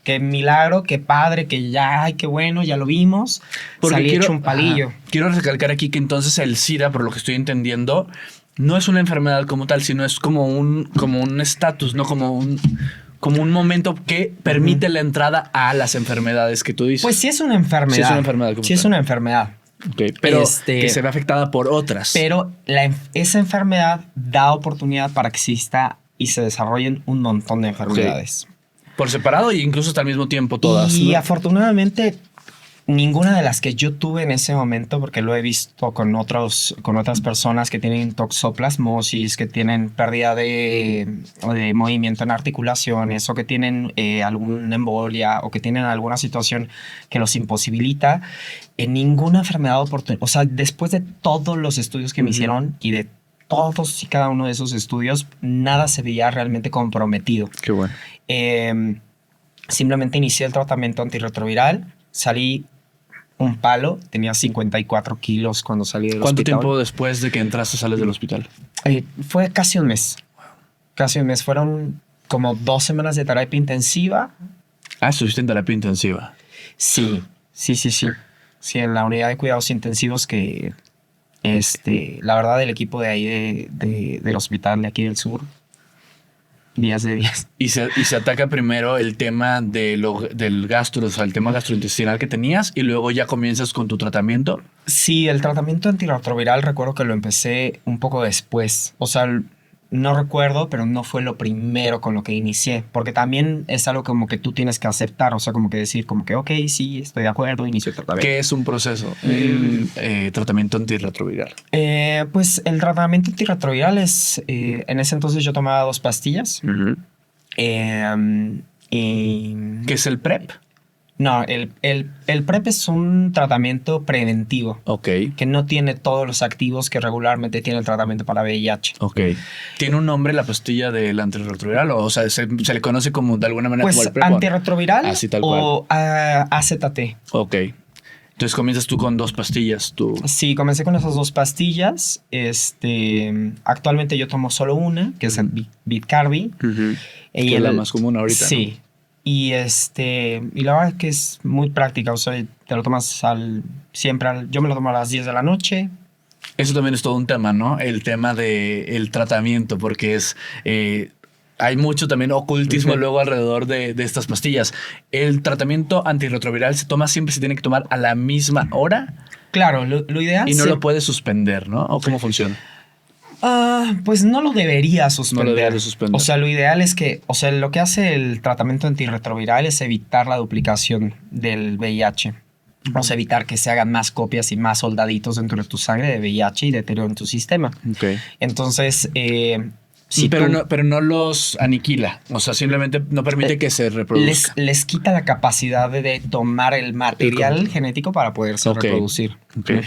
Qué milagro, qué padre, que ya, ay, qué bueno, ya lo vimos. Salí hecho un palillo. Quiero recalcar aquí que entonces el SIDA, por lo que estoy entendiendo, no es una enfermedad como tal, sino es como un estatus, ¿no? Como un momento que permite la entrada a las enfermedades que tú dices. Pues sí es una enfermedad. Sí es una enfermedad. Sí es una enfermedad. Okay, pero que se ve afectada por otras. Pero esa enfermedad da oportunidad para que exista y se desarrollen un montón de enfermedades. Por separado e incluso hasta al mismo tiempo todas. Y ¿no? afortunadamente ninguna de las que yo tuve en ese momento, porque lo he visto con otras personas que tienen toxoplasmosis, que tienen pérdida de movimiento en articulaciones o que tienen alguna embolia o que tienen alguna situación que los imposibilita, en ninguna enfermedad oportuna. O sea, después de todos los estudios que me hicieron y de todos y cada uno de esos estudios, nada se veía realmente comprometido. Qué bueno. Simplemente inicié el tratamiento antirretroviral, salí un palo, tenía 54 kilos cuando salí del ¿Cuánto hospital. tiempo después de que entraste sales del hospital? Fue casi un mes. Casi un mes. Fueron como 2 semanas de terapia intensiva. Estuviste en terapia intensiva. Sí. Sí, en la unidad de cuidados intensivos que, la verdad, el equipo de ahí del hospital de aquí del sur, 10 de 10. Y se ataca primero el tema del gastro, o sea, el tema gastrointestinal que tenías y luego ya comienzas con tu tratamiento. Sí, el tratamiento antirretroviral recuerdo que lo empecé un poco después. O sea, no recuerdo, pero no fue lo primero con lo que inicié. Porque también es algo como que tú tienes que aceptar. O sea, como que decir, como que, ok, sí, estoy de acuerdo, inicio el tratamiento. ¿Qué es un proceso? Tratamiento antirretroviral. Pues el tratamiento antirretroviral es... en ese entonces yo tomaba 2 pastillas. ¿Qué es el PrEP? No, el PrEP es un tratamiento preventivo. Ok. Que no tiene todos los activos que regularmente tiene el tratamiento para VIH. Ok. ¿Tiene un nombre la pastilla del antirretroviral? O sea, ¿se le conoce como de alguna manera pues como el PrEP? Antirretroviral así tal o AZT. Ok. Entonces comienzas tú con 2 pastillas. Sí, comencé con esas 2 pastillas. Actualmente yo tomo solo una, que es el Biktarvy. Que es la más común ahorita. Sí. ¿No? Y la verdad es que es muy práctica. O sea, te lo tomas yo me lo tomo a las 10 de la noche. Eso también es todo un tema, ¿no? El tema del tratamiento, porque hay mucho también ocultismo luego alrededor de estas pastillas. ¿El tratamiento antirretroviral se tiene que tomar a la misma hora? Claro, lo ideal y no lo puedes suspender, ¿no? ¿O cómo funciona? Pues no lo debería suspender. No lo debería suspender. O sea, lo ideal es que, o sea, lo que hace el tratamiento antirretroviral es evitar la duplicación del VIH. O sea, evitar que se hagan más copias y más soldaditos dentro de tu sangre de VIH y deterioren tu sistema. Okay. Entonces, pero no los aniquila. O sea, simplemente no permite que se reproduzca. Les quita la capacidad de tomar el material genético para poderse reproducir. Okay.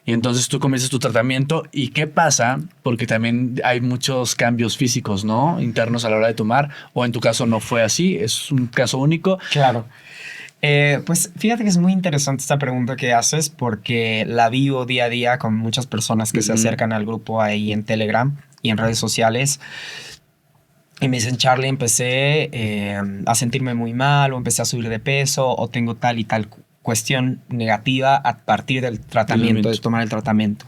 Y entonces tú comienzas tu tratamiento. ¿Y qué pasa? Porque también hay muchos cambios físicos, ¿no? Internos a la hora de tomar. O en tu caso no fue así. Es un caso único. Claro. Pues fíjate que es muy interesante esta pregunta que haces porque la vivo día a día con muchas personas que se acercan al grupo ahí en Telegram y en redes sociales. Y me dicen, Charlie, empecé a sentirme muy mal o empecé a subir de peso o tengo tal y tal cuestión negativa a partir del tratamiento, de tomar el tratamiento.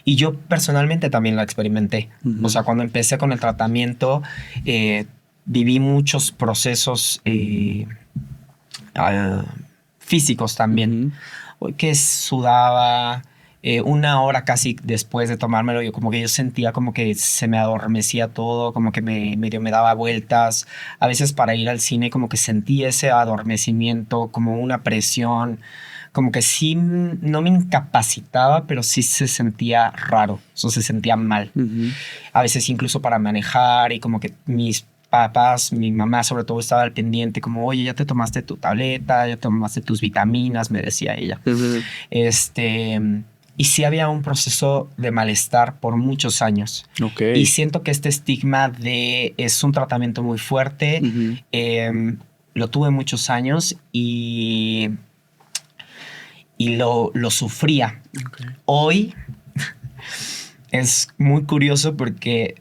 Y yo personalmente también la experimenté. O sea, cuando empecé con el tratamiento, viví muchos procesos físicos también. Que sudaba. 1 hora casi después de tomármelo, yo sentía como que se me adormecía todo, como que medio me daba vueltas. A veces para ir al cine como que sentía ese adormecimiento, como una presión, como que sí no me incapacitaba, pero sí se sentía raro, eso se sentía mal. A veces incluso para manejar y como que mis papás, mi mamá sobre todo estaba al pendiente, como, oye, ya te tomaste tu tableta, ya tomaste tus vitaminas, me decía ella. Y sí había un proceso de malestar por muchos años. Okay. Y siento que este estigma es un tratamiento muy fuerte. Lo tuve muchos años y lo sufría. Okay. Hoy es muy curioso porque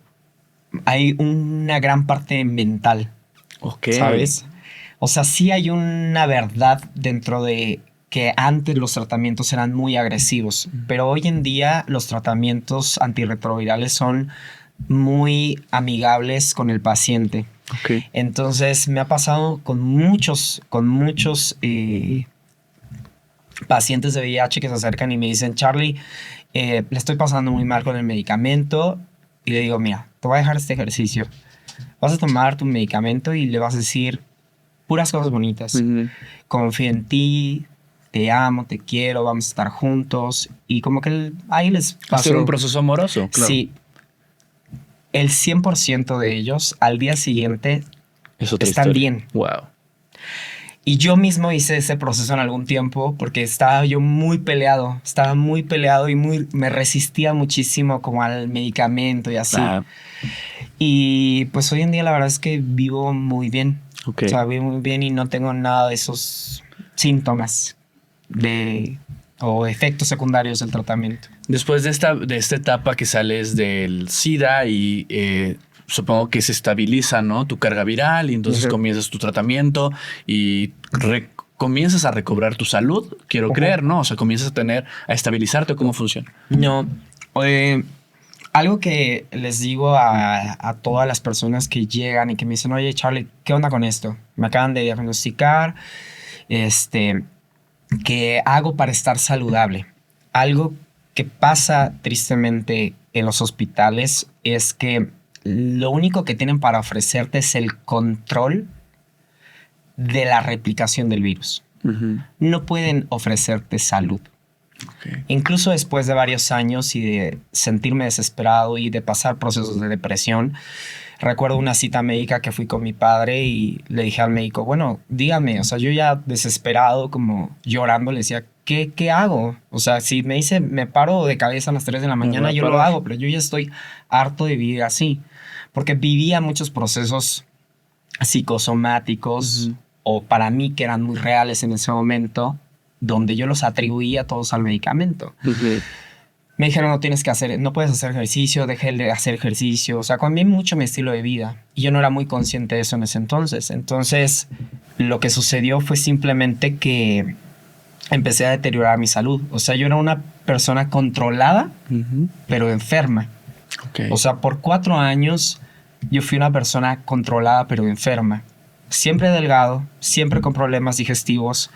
hay una gran parte mental. Okay. ¿Sabes? O sea, sí hay una verdad dentro de que antes los tratamientos eran muy agresivos, pero hoy en día los tratamientos antirretrovirales son muy amigables con el paciente. Okay. Entonces me ha pasado con muchos pacientes de VIH que se acercan y me dicen, Charlie, le estoy pasando muy mal con el medicamento. Y le digo, mira, te voy a dejar este ejercicio. vas a tomar tu medicamento y le vas a decir puras cosas bonitas. Confío en ti, te amo, te quiero, vamos a estar juntos. Y como que ahí les pasó. Hacer un proceso amoroso, claro. Sí. El 100% de ellos al día siguiente Es otra están historia. bien. Wow. Y yo mismo hice ese proceso en algún tiempo porque estaba yo muy peleado. Estaba muy peleado y me resistía muchísimo como al medicamento y así. Y pues hoy en día la verdad es que vivo muy bien. Okay. O sea, vivo muy bien y no tengo nada de esos síntomas o efectos secundarios del tratamiento. Después de esta etapa que sales del SIDA y supongo que se estabiliza, ¿no? Tu carga viral y entonces comienzas tu tratamiento y comienzas a recobrar tu salud, quiero creer, ¿no? O sea, comienzas a estabilizarte. ¿Cómo funciona? No, algo que les digo a todas las personas que llegan y que me dicen, oye, Charlie, ¿qué onda con esto? Me acaban de diagnosticar, ¿qué hago para estar saludable? Algo que pasa tristemente en los hospitales es que lo único que tienen para ofrecerte es el control de la replicación del virus. No pueden ofrecerte salud. Okay. Incluso después de varios años y de sentirme desesperado y de pasar procesos de depresión, recuerdo una cita médica que fui con mi padre y le dije al médico, bueno, dígame, o sea, yo ya desesperado, como llorando, le decía, ¿qué hago? O sea, si me dice, me paro de cabeza a las 3 de la mañana, yo lo hago, pero yo ya estoy harto de vivir así, porque vivía muchos procesos psicosomáticos o para mí que eran muy reales en ese momento, donde yo los atribuía todos al medicamento. Me dijeron, no puedes hacer ejercicio, deje de hacer ejercicio. O sea, cambié mucho mi estilo de vida. Y yo no era muy consciente de eso en ese entonces. Entonces, lo que sucedió fue simplemente que empecé a deteriorar mi salud. O sea, yo era una persona controlada, pero enferma. Okay. O sea, por 4 años yo fui una persona controlada, pero enferma. Siempre delgado, siempre con problemas digestivos.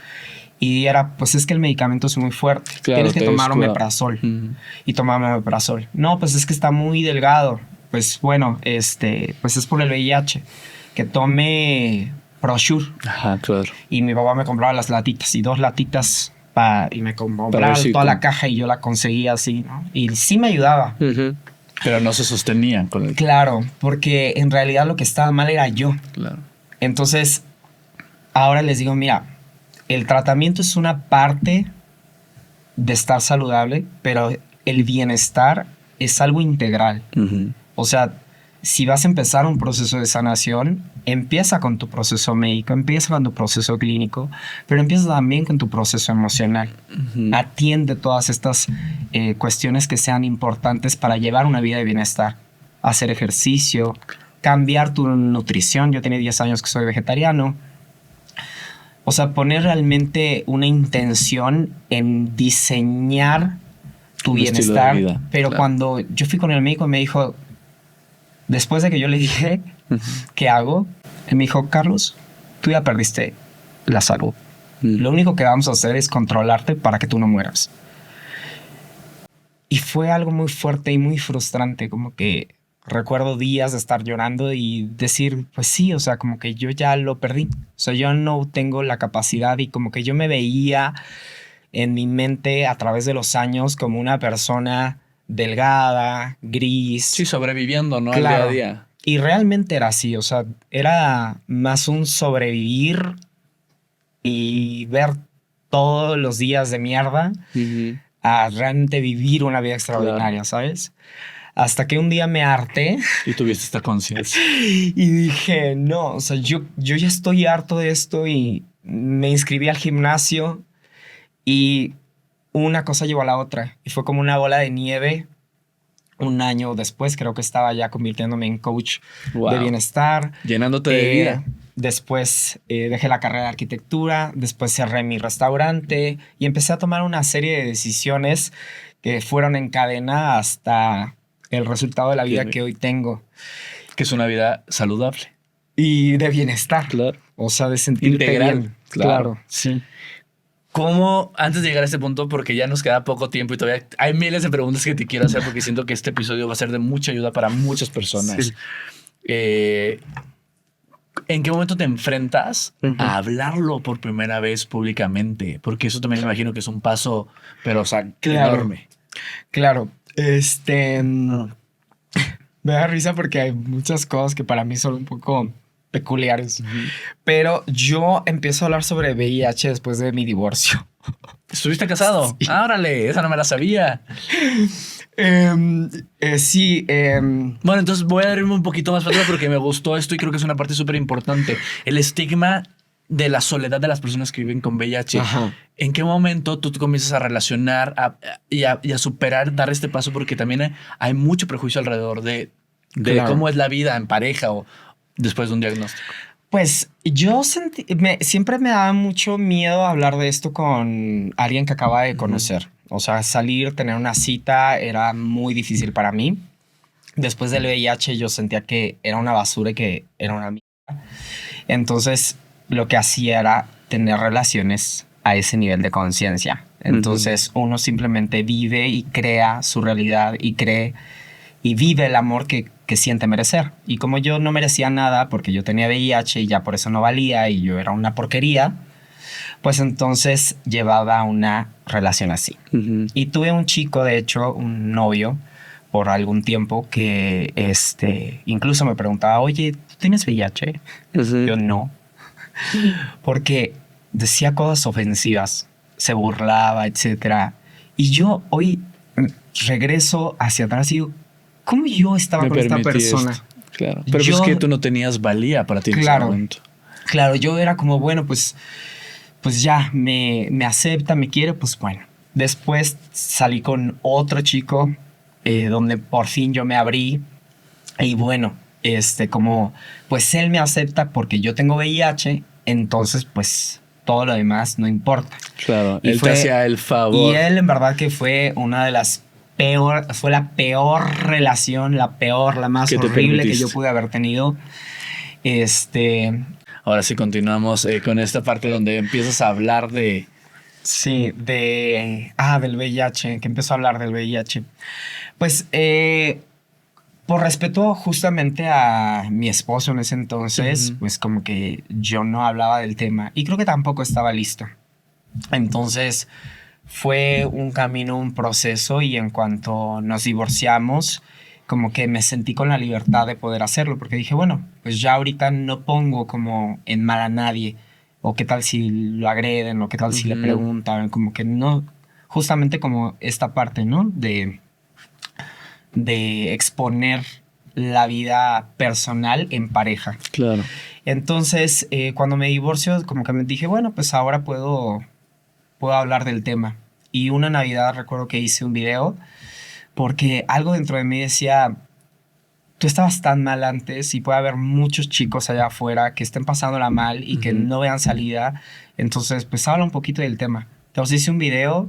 Y era, pues es que el medicamento es muy fuerte. Claro, tienes que tomar omeprazol. Y tomaba omeprazol. No, pues es que está muy delgado. Pues bueno, pues es por el VIH. Que tome Prosure. Ajá, claro. Y mi papá me compraba las latitas. Y 2 latitas y me compraba toda la caja y yo la conseguía así, ¿no? Y sí me ayudaba. Pero no se sostenían con el... Claro, porque en realidad lo que estaba mal era yo. Claro. Entonces, ahora les digo, mira, el tratamiento es una parte de estar saludable, pero el bienestar es algo integral. O sea, si vas a empezar un proceso de sanación, empieza con tu proceso médico, empieza con tu proceso clínico, pero empieza también con tu proceso emocional. Atiende todas estas cuestiones que sean importantes para llevar una vida de bienestar. Hacer ejercicio, cambiar tu nutrición. Yo tenía 10 años que soy vegetariano. O sea, poner realmente una intención en diseñar tu bienestar. Vida, pero claro. Cuando yo fui con el médico, me dijo, después de que yo le dije, ¿qué hago? Él me dijo, Carlos, tú ya perdiste la salud. Lo único que vamos a hacer es controlarte para que tú no mueras. Y fue algo muy fuerte y muy frustrante, como que recuerdo días de estar llorando y decir, pues sí, o sea, como que yo ya lo perdí. O sea, yo no tengo la capacidad y como que yo me veía en mi mente a través de los años como una persona delgada, gris. Sí, sobreviviendo, ¿no? Claro. Al día a día. Y realmente era así, o sea, era más un sobrevivir y ver todos los días de mierda a realmente vivir una vida extraordinaria, ¿sabes? Hasta que un día me harté. Y tuviste esta conciencia. Y dije, no, o sea, yo ya estoy harto de esto y me inscribí al gimnasio y una cosa llevó a la otra. Y fue como una bola de nieve. Un año después creo que estaba ya convirtiéndome en coach de bienestar. Llenándote de vida. Después dejé la carrera de arquitectura, después cerré mi restaurante y empecé a tomar una serie de decisiones que fueron en cadena hasta el resultado de la vida que hoy tengo. Que es una vida saludable. Y de bienestar. Claro. O sea, de sentirte integral. bien. Claro. Sí. ¿Cómo, antes de llegar a este punto, porque ya nos queda poco tiempo y todavía hay miles de preguntas que te quiero hacer porque siento que este episodio va a ser de mucha ayuda para muchas personas. ¿En qué momento te enfrentas a hablarlo por primera vez públicamente? Porque eso también me imagino que es un paso, pero o sea, enorme. Claro, me da risa porque hay muchas cosas que para mí son un poco peculiares. Pero yo empiezo a hablar sobre VIH después de mi divorcio. ¿Estuviste casado? Sí. ¡Árale! Esa no me la sabía. Sí. Bueno, entonces voy a irme un poquito más para atrás porque me gustó esto y creo que es una parte súper importante. El estigma de la soledad de las personas que viven con VIH. Ajá. ¿En qué momento tú te comienzas a relacionar y a superar, dar este paso? Porque también hay mucho prejuicio alrededor de Claro. cómo es la vida en pareja o después de un diagnóstico. Pues yo siempre me daba mucho miedo hablar de esto con alguien que acaba de conocer. O sea, salir, tener una cita era muy difícil para mí. Después del VIH yo sentía que era una basura y que era una mierda. Entonces lo que hacía era tener relaciones a ese nivel de conciencia. Entonces uno simplemente vive y crea su realidad y cree y vive el amor que siente merecer. Y como yo no merecía nada porque yo tenía VIH y ya por eso no valía y yo era una porquería, pues entonces llevaba una relación así. Y tuve un chico, de hecho, un novio por algún tiempo que incluso me preguntaba, oye, ¿tú tienes VIH? Yo no. Porque decía cosas ofensivas, se burlaba, etcétera. Y yo hoy regreso hacia atrás y digo, ¿cómo yo estaba con esta persona? Esto. Claro. Pero pues que tú no tenías valía para ti en ese momento. Claro, yo era como, bueno, pues ya me acepta, me quiere, pues bueno. Después salí con otro chico donde por fin yo me abrí y bueno, como pues él me acepta porque yo tengo VIH, entonces pues todo lo demás no importa. Claro, él te hacía el favor. Y él en verdad que fue una de las fue la peor relación, la más horrible que yo pude haber tenido. Ahora sí continuamos con esta parte donde empiezas a hablar de... Sí, del VIH, que empezó a hablar del VIH. Pues por respeto justamente a mi esposo en ese entonces, pues como que yo no hablaba del tema y creo que tampoco estaba listo. Entonces fue un camino, un proceso y en cuanto nos divorciamos, como que me sentí con la libertad de poder hacerlo porque dije, bueno, pues ya ahorita no pongo como en mal a nadie o qué tal si lo agreden o qué tal si le preguntan, como que no, justamente como esta parte, ¿no? De exponer la vida personal en pareja. Claro. Entonces, cuando me divorcio, como que me dije, bueno, pues ahora puedo hablar del tema. Y una Navidad recuerdo que hice un video porque algo dentro de mí decía, tú estabas tan mal antes y puede haber muchos chicos allá afuera que estén pasándola mal y que no vean salida. Entonces, pues habla un poquito del tema. Entonces hice un video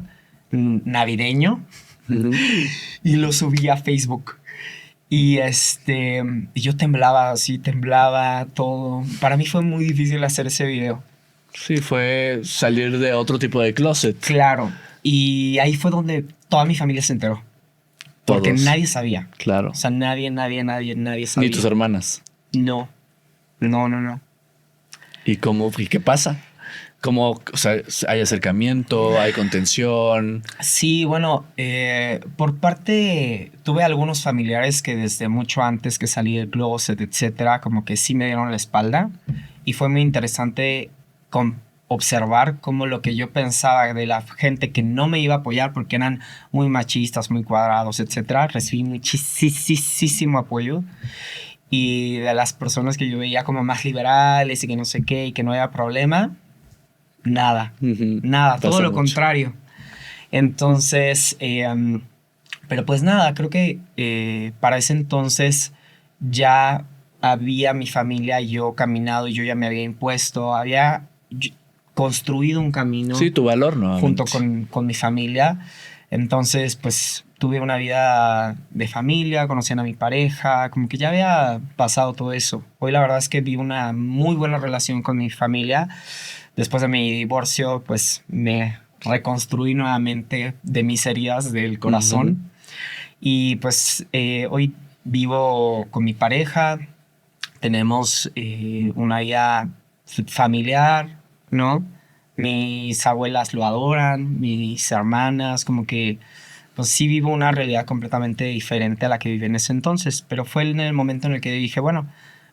navideño y lo subí a Facebook. Y yo temblaba así, temblaba todo. Para mí fue muy difícil hacer ese video. Sí, fue salir de otro tipo de closet. Claro. Y ahí fue donde toda mi familia se enteró. Porque nadie sabía. Claro. O sea, nadie sabía. Ni tus hermanas. No. ¿Y qué pasa? ¿Cómo, o sea, hay acercamiento, hay contención? Sí, bueno, por parte, tuve algunos familiares que desde mucho antes que salí del closet, etcétera, como que sí me dieron la espalda y fue muy interesante observar cómo lo que yo pensaba de la gente que no me iba a apoyar porque eran muy machistas, muy cuadrados, etcétera, recibí muchísimo apoyo. Y de las personas que yo veía como más liberales y que no sé qué y que no había problema, nada, todo lo contrario. Entonces, pero pues nada, creo que para ese entonces ya había mi familia, yo caminado, yo ya me había impuesto, había construido un camino. Sí, tu valor, ¿no? Junto con mi familia. Entonces, pues tuve una vida de familia, conocían a mi pareja, como que ya había pasado todo eso. Hoy la verdad es que vivo una muy buena relación con mi familia. Después de mi divorcio, pues me reconstruí nuevamente de mis heridas del corazón. Y pues hoy vivo con mi pareja, tenemos una vida familiar, ¿no? Mis abuelas lo adoran, mis hermanas, como que pues sí vivo una realidad completamente diferente a la que viví en ese entonces, pero fue en el momento en el que dije, bueno,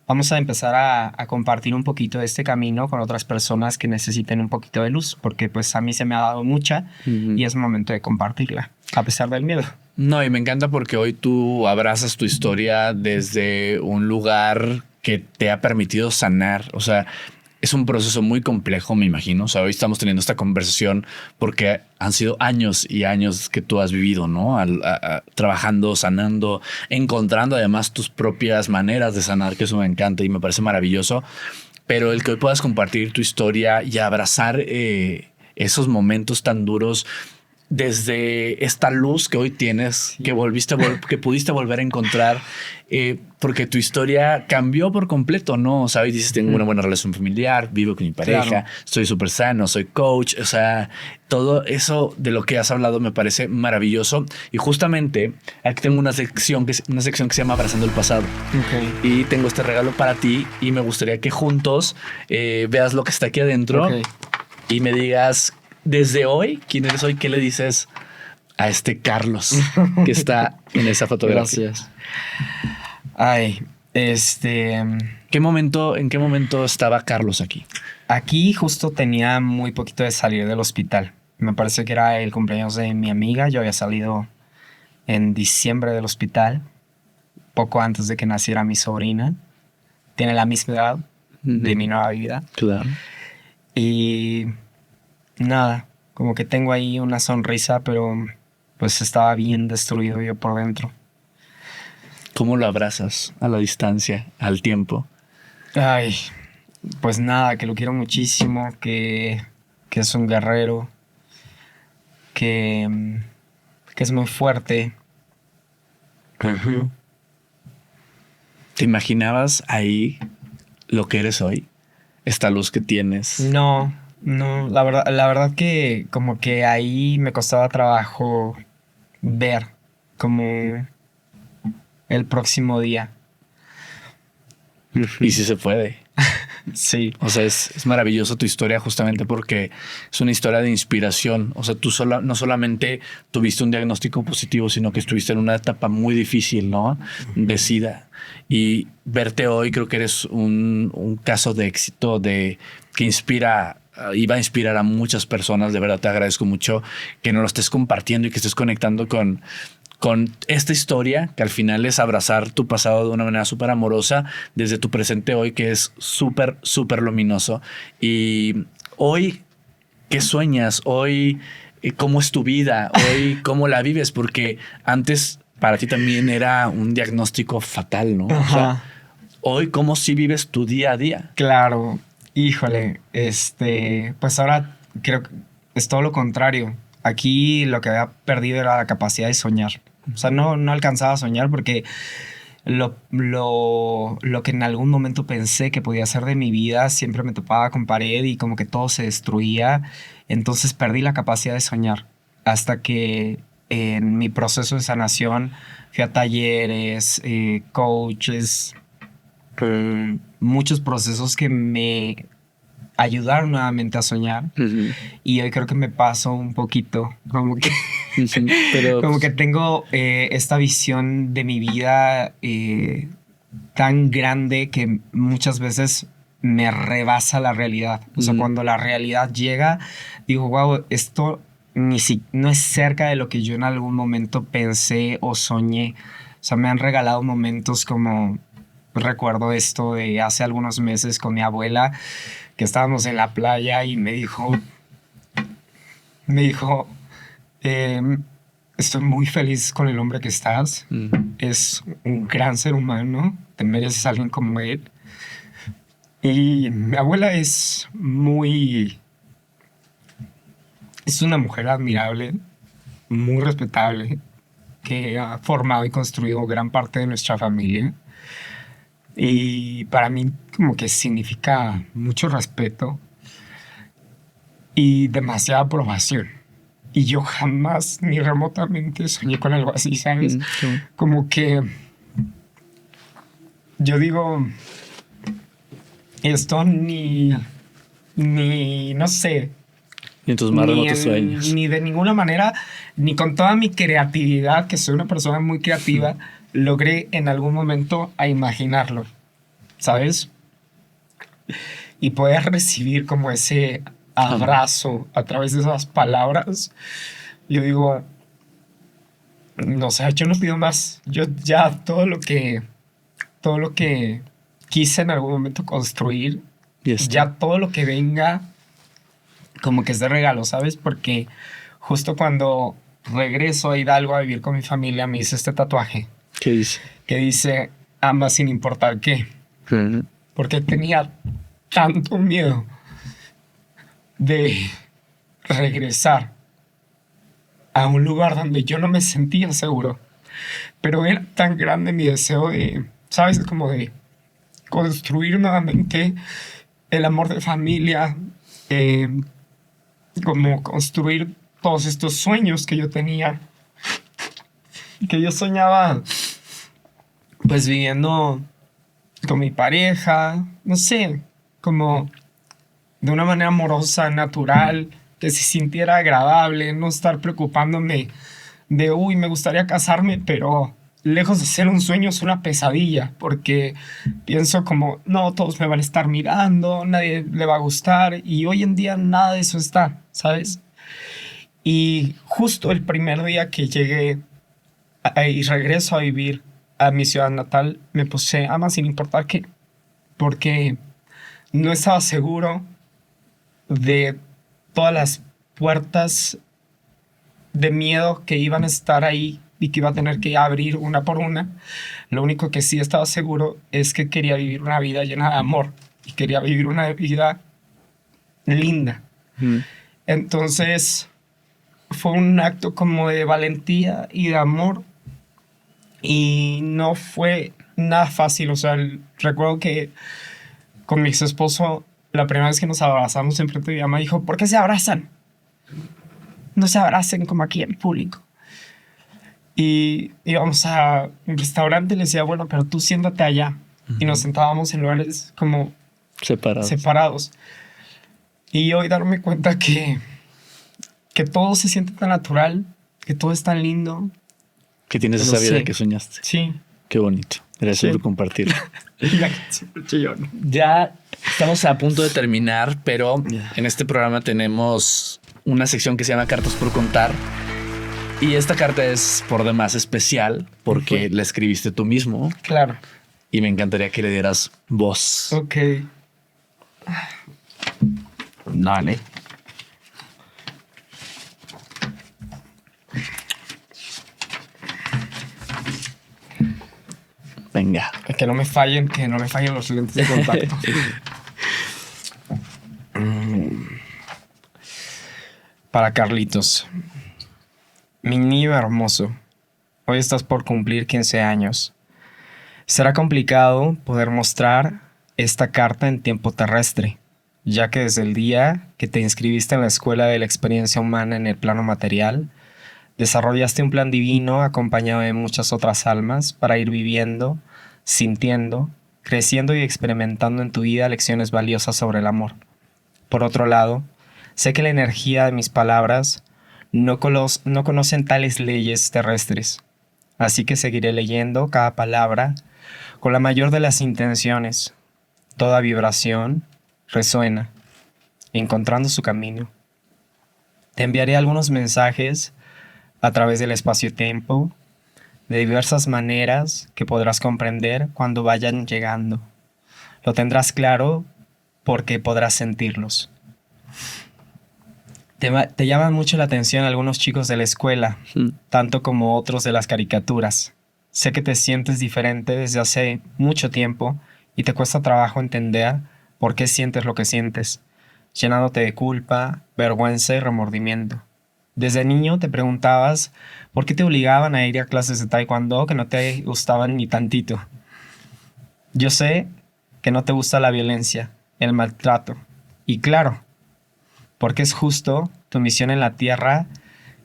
vamos a empezar a compartir un poquito de este camino con otras personas que necesiten un poquito de luz, porque pues a mí se me ha dado mucha y es momento de compartirla, a pesar del miedo. No, y me encanta porque hoy tú abrazas tu historia desde un lugar que te ha permitido sanar. O sea, es un proceso muy complejo, me imagino. O sea, hoy estamos teniendo esta conversación porque han sido años y años que tú has vivido, ¿no? Trabajando, sanando, encontrando además tus propias maneras de sanar, que eso me encanta y me parece maravilloso. Pero el que hoy puedas compartir tu historia y abrazar esos momentos tan duros desde esta luz que hoy tienes, que que pudiste volver a encontrar, porque tu historia cambió por completo, ¿no? Sabes, dices, tengo una buena relación familiar, vivo con mi pareja, Claro. estoy súper sano, soy coach, o sea, todo eso de lo que has hablado me parece maravilloso. Y justamente aquí tengo una sección que se llama Abrazando el Pasado. Okay. Y tengo este regalo para ti y me gustaría que juntos veas lo que está aquí adentro y me digas desde hoy, ¿quién eres hoy? ¿Qué le dices a este Carlos que está en esa fotografía? Gracias. Ay, ¿En qué momento estaba Carlos aquí? aquí justo tenía muy poquito de salir del hospital. Me parece que era el cumpleaños de mi amiga. Yo había salido en diciembre del hospital, poco antes de que naciera mi sobrina. Tiene la misma edad de mi nueva vida. Claro. Y nada, como que tengo ahí una sonrisa, pero pues estaba bien destruido yo por dentro. ¿Cómo lo abrazas a la distancia, al tiempo? Ay, pues nada, que lo quiero muchísimo, que es un guerrero, que es muy fuerte. ¿Te imaginabas ahí lo que eres hoy? Esta luz que tienes. No, la verdad que como que ahí me costaba trabajo ver como el próximo día. Y sí se puede. Sí. O sea, es maravilloso tu historia justamente porque es una historia de inspiración. O sea, tú no solamente tuviste un diagnóstico positivo, sino que estuviste en una etapa muy difícil, ¿no? De SIDA. Y verte hoy creo que eres un caso de éxito que inspira y va a inspirar a muchas personas. De verdad te agradezco mucho que nos lo estés compartiendo y que estés conectando con esta historia, que al final es abrazar tu pasado de una manera súper amorosa desde tu presente hoy, que es súper, súper luminoso. Y hoy, ¿qué sueñas? Hoy, ¿cómo es tu vida? Hoy, ¿cómo la vives? Porque antes para ti también era un diagnóstico fatal, ¿no? O sea, hoy, ¿cómo sí vives tu día a día? Claro, híjole, pues ahora creo que es todo lo contrario. Aquí lo que había perdido era la capacidad de soñar. O sea, no alcanzaba a soñar porque lo que en algún momento pensé que podía hacer de mi vida siempre me topaba con pared y como que todo se destruía. Entonces perdí la capacidad de soñar hasta que en mi proceso de sanación fui a talleres, coaches, muchos procesos que me ayudar nuevamente a soñar. Y hoy creo que me paso un poquito como que Pero como que tengo esta visión de mi vida tan grande que muchas veces me rebasa la realidad. O sea, cuando la realidad llega, digo, wow, esto no es cerca de lo que yo en algún momento pensé o soñé. O sea, me han regalado momentos como, recuerdo esto de hace algunos meses con mi abuela, que estábamos en la playa y me dijo, estoy muy feliz con el hombre que estás. Es un gran ser humano. Te mereces a alguien como él. Y mi abuela es una mujer admirable, muy respetable, que ha formado y construido gran parte de nuestra familia. Y para mí como que significa mucho respeto y demasiada aprobación. Y yo jamás ni remotamente soñé con algo así, ¿sabes? Como que yo digo, esto ni no sé, Y en tus más remotos sueños. ni de ninguna manera, ni con toda mi creatividad, que soy una persona muy creativa, logré en algún momento a imaginarlo, ¿sabes? Y poder recibir como ese abrazo a través de esas palabras, yo digo, no sé, yo no pido más. Yo ya todo lo que quise en algún momento construir, Y está. ya todo lo que venga, como que es de regalo, ¿sabes? Porque justo cuando regreso a Hidalgo a vivir con mi familia, me hice este tatuaje ¿Qué dice? que dice, ama sin importar qué. Porque tenía tanto miedo de regresar a un lugar donde yo no me sentía seguro. Pero era tan grande mi deseo de, ¿sabes? Como de construir nuevamente el amor de familia, eh, como construir todos estos sueños que yo tenía, que yo soñaba pues viviendo con mi pareja, no sé, como de una manera amorosa, natural, que se sintiera agradable, no estar preocupándome de, uy, me gustaría casarme, pero lejos de ser un sueño es una pesadilla, porque pienso como, no, todos me van a estar mirando, nadie le va a gustar, y hoy en día nada de eso está, ¿sabes? Y justo el primer día que llegué y regreso a vivir a mi ciudad natal, me puse ama sin importar qué, porque no estaba seguro de todas las puertas de miedo que iban a estar ahí y que iba a tener que abrir una por una. Lo único que sí estaba seguro es que quería vivir una vida llena de amor y quería vivir una vida linda. Entonces fue un acto como de valentía y de amor y no fue nada fácil. O sea, recuerdo que con mi ex esposo la primera vez que nos abrazamos enfrente de mi mamá dijo, ¿por qué se abrazan? No se abracen como aquí en público. Y íbamos a un restaurante y le decía, bueno, pero tú siéntate allá. Y nos sentábamos en lugares como separados. Y hoy darme cuenta que todo se siente tan natural, que todo es tan lindo. Que tienes esa vida que soñaste. Sí. Qué bonito. Gracias por compartir. Ya estamos a punto de terminar, pero en este programa tenemos una sección que se llama Cartas por Contar. Y esta carta es por demás especial porque la escribiste tú mismo. Claro. Y me encantaría que le dieras voz. Ok. Dale. Venga. Que no me fallen los lentes de contacto. Para Carlitos. Mi niño hermoso, hoy estás por cumplir 15 años. Será complicado poder mostrar esta carta en tiempo terrestre, ya que desde el día que te inscribiste en la Escuela de la Experiencia Humana en el plano material, desarrollaste un plan divino acompañado de muchas otras almas para ir viviendo, sintiendo, creciendo y experimentando en tu vida lecciones valiosas sobre el amor. Por otro lado, sé que la energía de mis palabras no conocen tales leyes terrestres, así que seguiré leyendo cada palabra con la mayor de las intenciones. Toda vibración resuena, encontrando su camino. Te enviaré algunos mensajes a través del espacio-tiempo, de diversas maneras que podrás comprender cuando vayan llegando. Lo tendrás claro porque podrás sentirlos. Te llaman mucho la atención algunos chicos de la escuela, tanto como otros de las caricaturas. Sé que te sientes diferente desde hace mucho tiempo y te cuesta trabajo entender por qué sientes lo que sientes, llenándote de culpa, vergüenza y remordimiento. Desde niño te preguntabas por qué te obligaban a ir a clases de taekwondo que no te gustaban ni tantito. Yo sé que no te gusta la violencia, el maltrato. Y claro, porque es justo tu misión en la tierra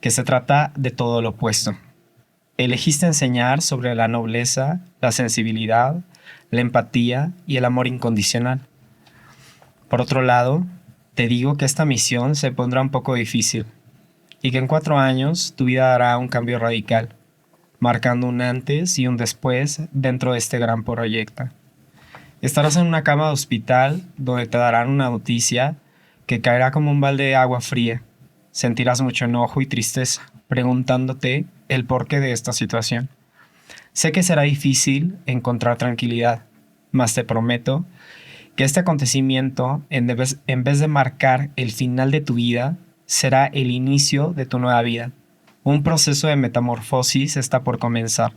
que se trata de todo lo opuesto. Elegiste enseñar sobre la nobleza, la sensibilidad, la empatía y el amor incondicional. Por otro lado, te digo que esta misión se pondrá un poco difícil y que en 4 años tu vida dará un cambio radical, marcando un antes y un después dentro de este gran proyecto. Estarás en una cama de hospital donde te darán una noticia que caerá como un balde de agua fría. Sentirás mucho enojo y tristeza, preguntándote el porqué de esta situación. Sé que será difícil encontrar tranquilidad, mas te prometo que este acontecimiento, en vez de marcar el final de tu vida, será el inicio de tu nueva vida. Un proceso de metamorfosis está por comenzar.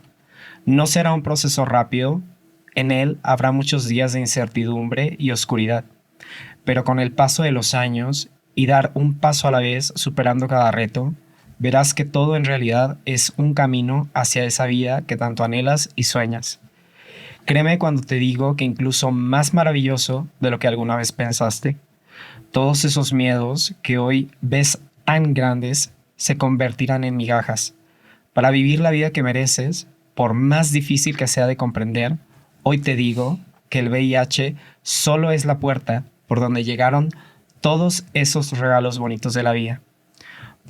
No será un proceso rápido, en él habrá muchos días de incertidumbre y oscuridad, pero con el paso de los años y dar un paso a la vez superando cada reto, verás que todo en realidad es un camino hacia esa vida que tanto anhelas y sueñas. Créeme cuando te digo que incluso más maravilloso de lo que alguna vez pensaste, todos esos miedos que hoy ves tan grandes se convertirán en migajas. Para vivir la vida que mereces, por más difícil que sea de comprender, hoy te digo que el VIH solo es la puerta por donde llegaron todos esos regalos bonitos de la vida.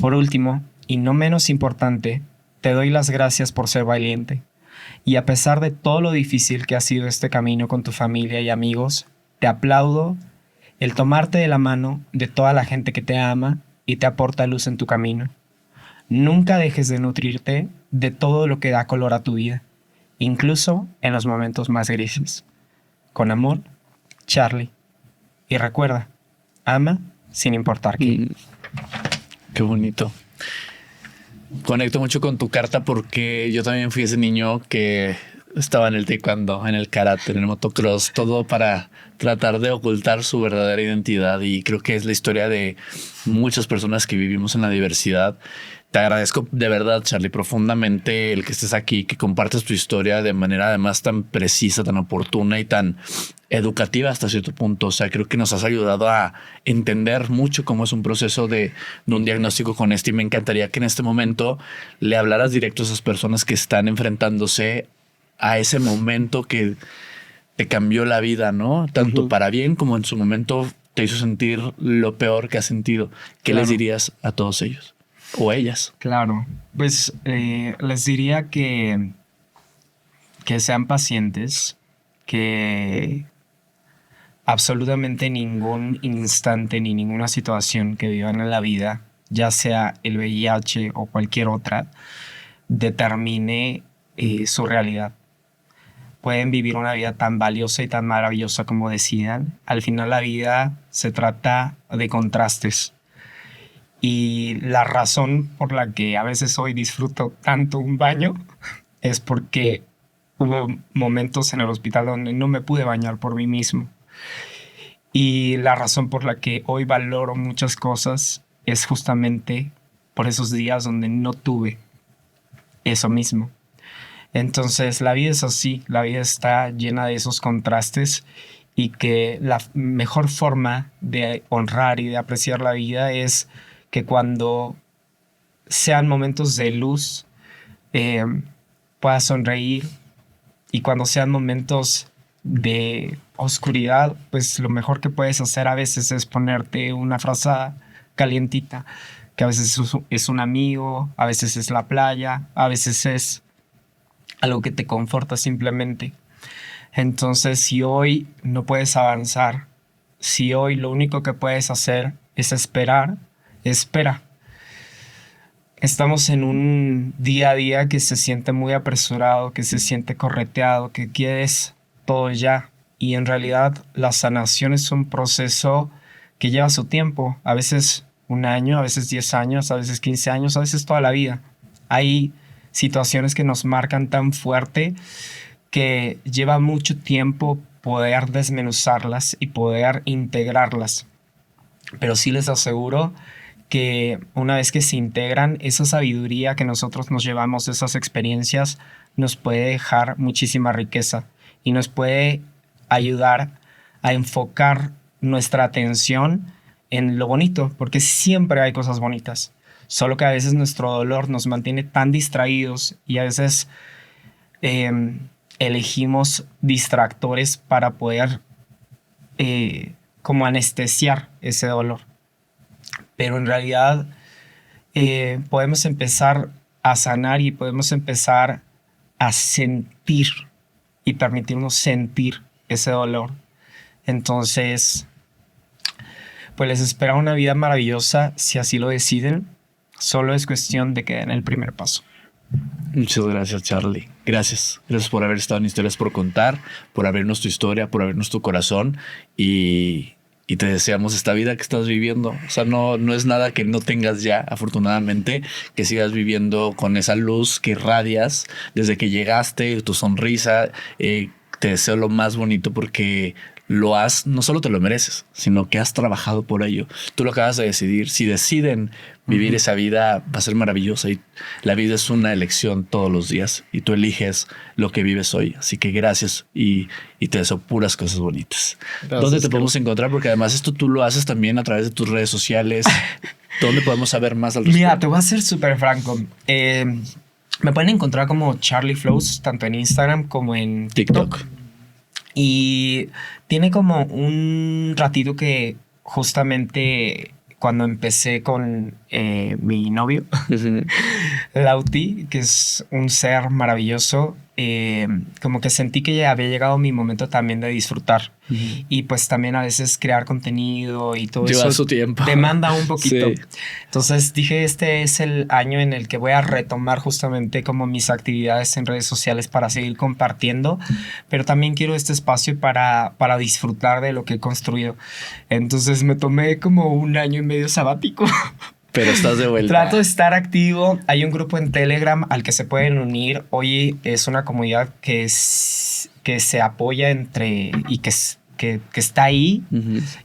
Por último, y no menos importante, te doy las gracias por ser valiente. Y a pesar de todo lo difícil que ha sido este camino con tu familia y amigos, te aplaudo el tomarte de la mano de toda la gente que te ama y te aporta luz en tu camino. Nunca dejes de nutrirte de todo lo que da color a tu vida, incluso en los momentos más grises. Con amor, Charlie. Y recuerda, ama sin importar qué. Qué bonito. Conecto mucho con tu carta porque yo también fui ese niño que estaba en el taekwondo, en el karate, en el motocross, todo para tratar de ocultar su verdadera identidad, y creo que es la historia de muchas personas que vivimos en la diversidad. Te agradezco de verdad, Charlie, profundamente el que estés aquí, que compartes tu historia de manera además tan precisa, tan oportuna y tan educativa hasta cierto punto. O sea, creo que nos has ayudado a entender mucho cómo es un proceso de un diagnóstico con este, y me encantaría que en este momento le hablaras directo a esas personas que están enfrentándose a ese momento que te cambió la vida, ¿no? Tanto para bien como en su momento te hizo sentir lo peor que has sentido. ¿Qué les dirías a todos ellos? O ellas. Claro, pues les diría que sean pacientes, que absolutamente ningún instante ni ninguna situación que vivan en la vida, ya sea el VIH o cualquier otra, determine su realidad. Pueden vivir una vida tan valiosa y tan maravillosa como decidan. Al final la vida se trata de contrastes. Y la razón por la que a veces hoy disfruto tanto un baño es porque hubo momentos en el hospital donde no me pude bañar por mí mismo. Y la razón por la que hoy valoro muchas cosas es justamente por esos días donde no tuve eso mismo. Entonces la vida es así, la vida está llena de esos contrastes, y que la mejor forma de honrar y de apreciar la vida es que cuando sean momentos de luz, puedas sonreír, y cuando sean momentos de oscuridad, pues lo mejor que puedes hacer a veces es ponerte una frazada calientita, que a veces es un amigo, a veces es la playa, a veces es algo que te conforta simplemente. Entonces, si hoy no puedes avanzar, si hoy lo único que puedes hacer es esperar, espera. Estamos en un día a día que se siente muy apresurado, que se siente correteado, que quieres todo ya. Y en realidad la sanación es un proceso que lleva su tiempo. A veces 1 año, a veces 10 años, a veces 15 años, a veces toda la vida. Hay situaciones que nos marcan tan fuerte que lleva mucho tiempo poder desmenuzarlas y poder integrarlas. Pero sí les aseguro que una vez que se integran, esa sabiduría que nosotros nos llevamos de esas experiencias nos puede dejar muchísima riqueza y nos puede ayudar a enfocar nuestra atención en lo bonito, porque siempre hay cosas bonitas. Solo que a veces nuestro dolor nos mantiene tan distraídos, y a veces elegimos distractores para poder como anestesiar ese dolor. Pero en realidad podemos empezar a sanar y podemos empezar a sentir y permitirnos sentir ese dolor. Entonces, pues les espera una vida maravillosa si así lo deciden. Solo es cuestión de que den el primer paso. Muchas gracias, Charlie. Gracias. Gracias por haber estado en Historias por Contar, por abrirnos tu historia, por abrirnos tu corazón y te deseamos esta vida que estás viviendo. O sea, no es nada que no tengas ya, afortunadamente, que sigas viviendo con esa luz que irradias desde que llegaste, tu sonrisa. Te deseo lo más bonito porque no solo te lo mereces, sino que has trabajado por ello. Tú lo acabas de decidir. Si deciden vivir esa vida, va a ser maravillosa. Y la vida es una elección todos los días y tú eliges lo que vives hoy. Así que gracias y te deseo puras cosas bonitas. Gracias. ¿Dónde te podemos encontrar? Porque además esto tú lo haces también a través de tus redes sociales. ¿Dónde podemos saber más al respecto? Mira, te voy a ser súper franco. Me pueden encontrar como Charlie Flows, tanto en Instagram como en TikTok. Y tiene como un ratito que justamente cuando empecé con mi novio, Lauti, que es un ser maravilloso, como que sentí que ya había llegado mi momento también de disfrutar. Y pues también a veces crear contenido y todo lleva eso su tiempo. Demanda un poquito. Sí. Entonces dije, este es el año en el que voy a retomar justamente como mis actividades en redes sociales para seguir compartiendo, pero también quiero este espacio para disfrutar de lo que he construido. Entonces me tomé como 1 año y medio sabático. Pero estás de vuelta. Trato de estar activo. Hay un grupo en Telegram al que se pueden unir. Hoy es una comunidad que se apoya y que está ahí.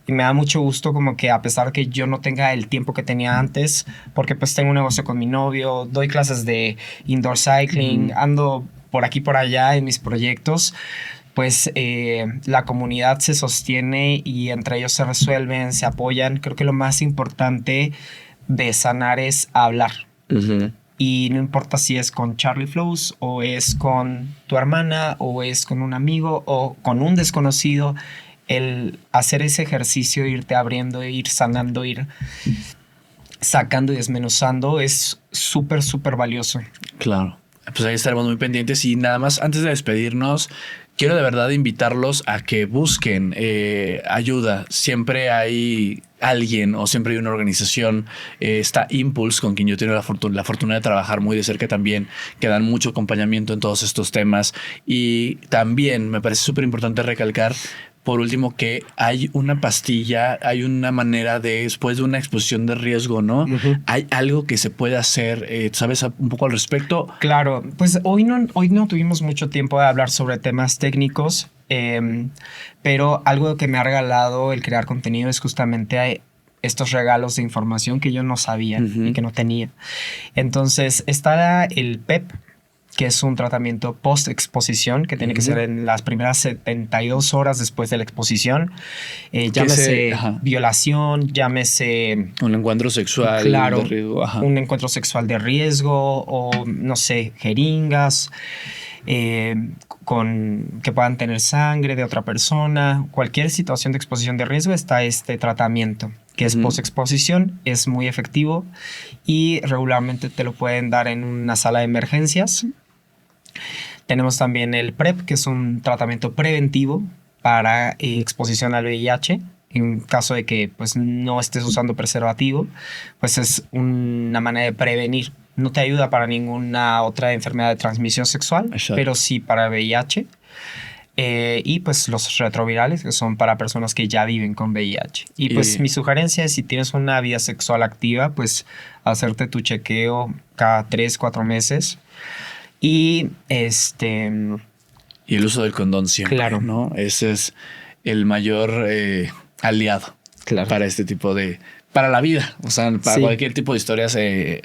Y me da mucho gusto como que a pesar de que yo no tenga el tiempo que tenía antes, porque pues tengo un negocio con mi novio, doy clases de indoor cycling, ando por aquí por allá en mis proyectos, pues la comunidad se sostiene y entre ellos se resuelven, se apoyan. Creo que lo más importante de sanar es hablar. Y no importa si es con Charlie Flows o es con tu hermana o es con un amigo o con un desconocido, el hacer ese ejercicio, irte abriendo, ir sanando, ir sacando y desmenuzando es súper, súper valioso. Claro. Pues ahí estaremos muy pendientes y nada más antes de despedirnos, quiero de verdad invitarlos a que busquen ayuda. Siempre hay alguien o siempre hay una organización. Está Impulse, con quien yo tengo la fortuna de trabajar muy de cerca también, que dan mucho acompañamiento en todos estos temas. Y también me parece súper importante recalcar, por último, que hay una pastilla, hay una manera después de una exposición de riesgo, ¿no? Hay algo que se puede hacer. ¿Sabes un poco al respecto? Claro, pues hoy no tuvimos mucho tiempo de hablar sobre temas técnicos, pero algo que me ha regalado el crear contenido es justamente estos regalos de información que yo no sabía y que no tenía. Entonces está el PEP, que es un tratamiento post-exposición que tiene que ser en las primeras 72 horas después de la exposición. Llámese violación, llámese... Un encuentro sexual de riesgo. Un encuentro sexual de riesgo o, no sé, jeringas que puedan tener sangre de otra persona. Cualquier situación de exposición de riesgo está este tratamiento, que es post-exposición, es muy efectivo y regularmente te lo pueden dar en una sala de emergencias. Tenemos también el PrEP, que es un tratamiento preventivo para exposición al VIH. En caso de que pues, no estés usando preservativo, pues es una manera de prevenir. No te ayuda para ninguna otra enfermedad de transmisión sexual, pero sí para VIH. Y pues los retrovirales, que son para personas que ya viven con VIH. Y pues mi sugerencia es, si tienes una vida sexual activa, pues hacerte tu chequeo cada 3-4 meses. Y y el uso del condón siempre, claro, ¿no? Ese es el mayor aliado para este tipo de para la vida, o sea, para Sí. cualquier tipo de historias,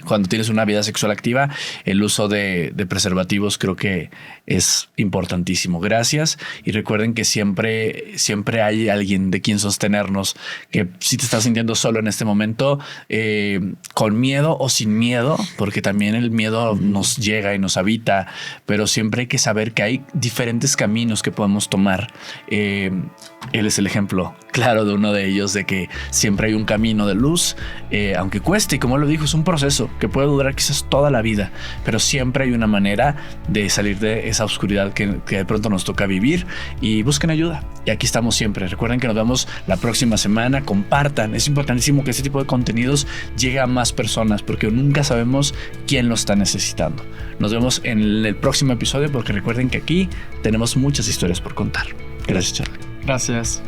cuando tienes una vida sexual activa, el uso de preservativos creo que es importantísimo. Gracias. Y recuerden que siempre hay alguien de quien sostenernos, que si te estás sintiendo solo en este momento, con miedo o sin miedo, porque también el miedo nos llega y nos habita, pero siempre hay que saber que hay diferentes caminos que podemos tomar. Él es el ejemplo claro de uno de ellos, de que siempre hay un camino de luz, aunque cueste, y como lo dijo, es un proceso que puede durar quizás toda la vida, pero siempre hay una manera de salir de esa oscuridad que de pronto nos toca vivir, y busquen ayuda. Y aquí estamos siempre. Recuerden que nos vemos la próxima semana. Compartan. Es importantísimo que este tipo de contenidos llegue a más personas, porque nunca sabemos quién lo está necesitando. Nos vemos en el próximo episodio, porque recuerden que aquí tenemos muchas historias por contar. Gracias, Charlie. Gracias.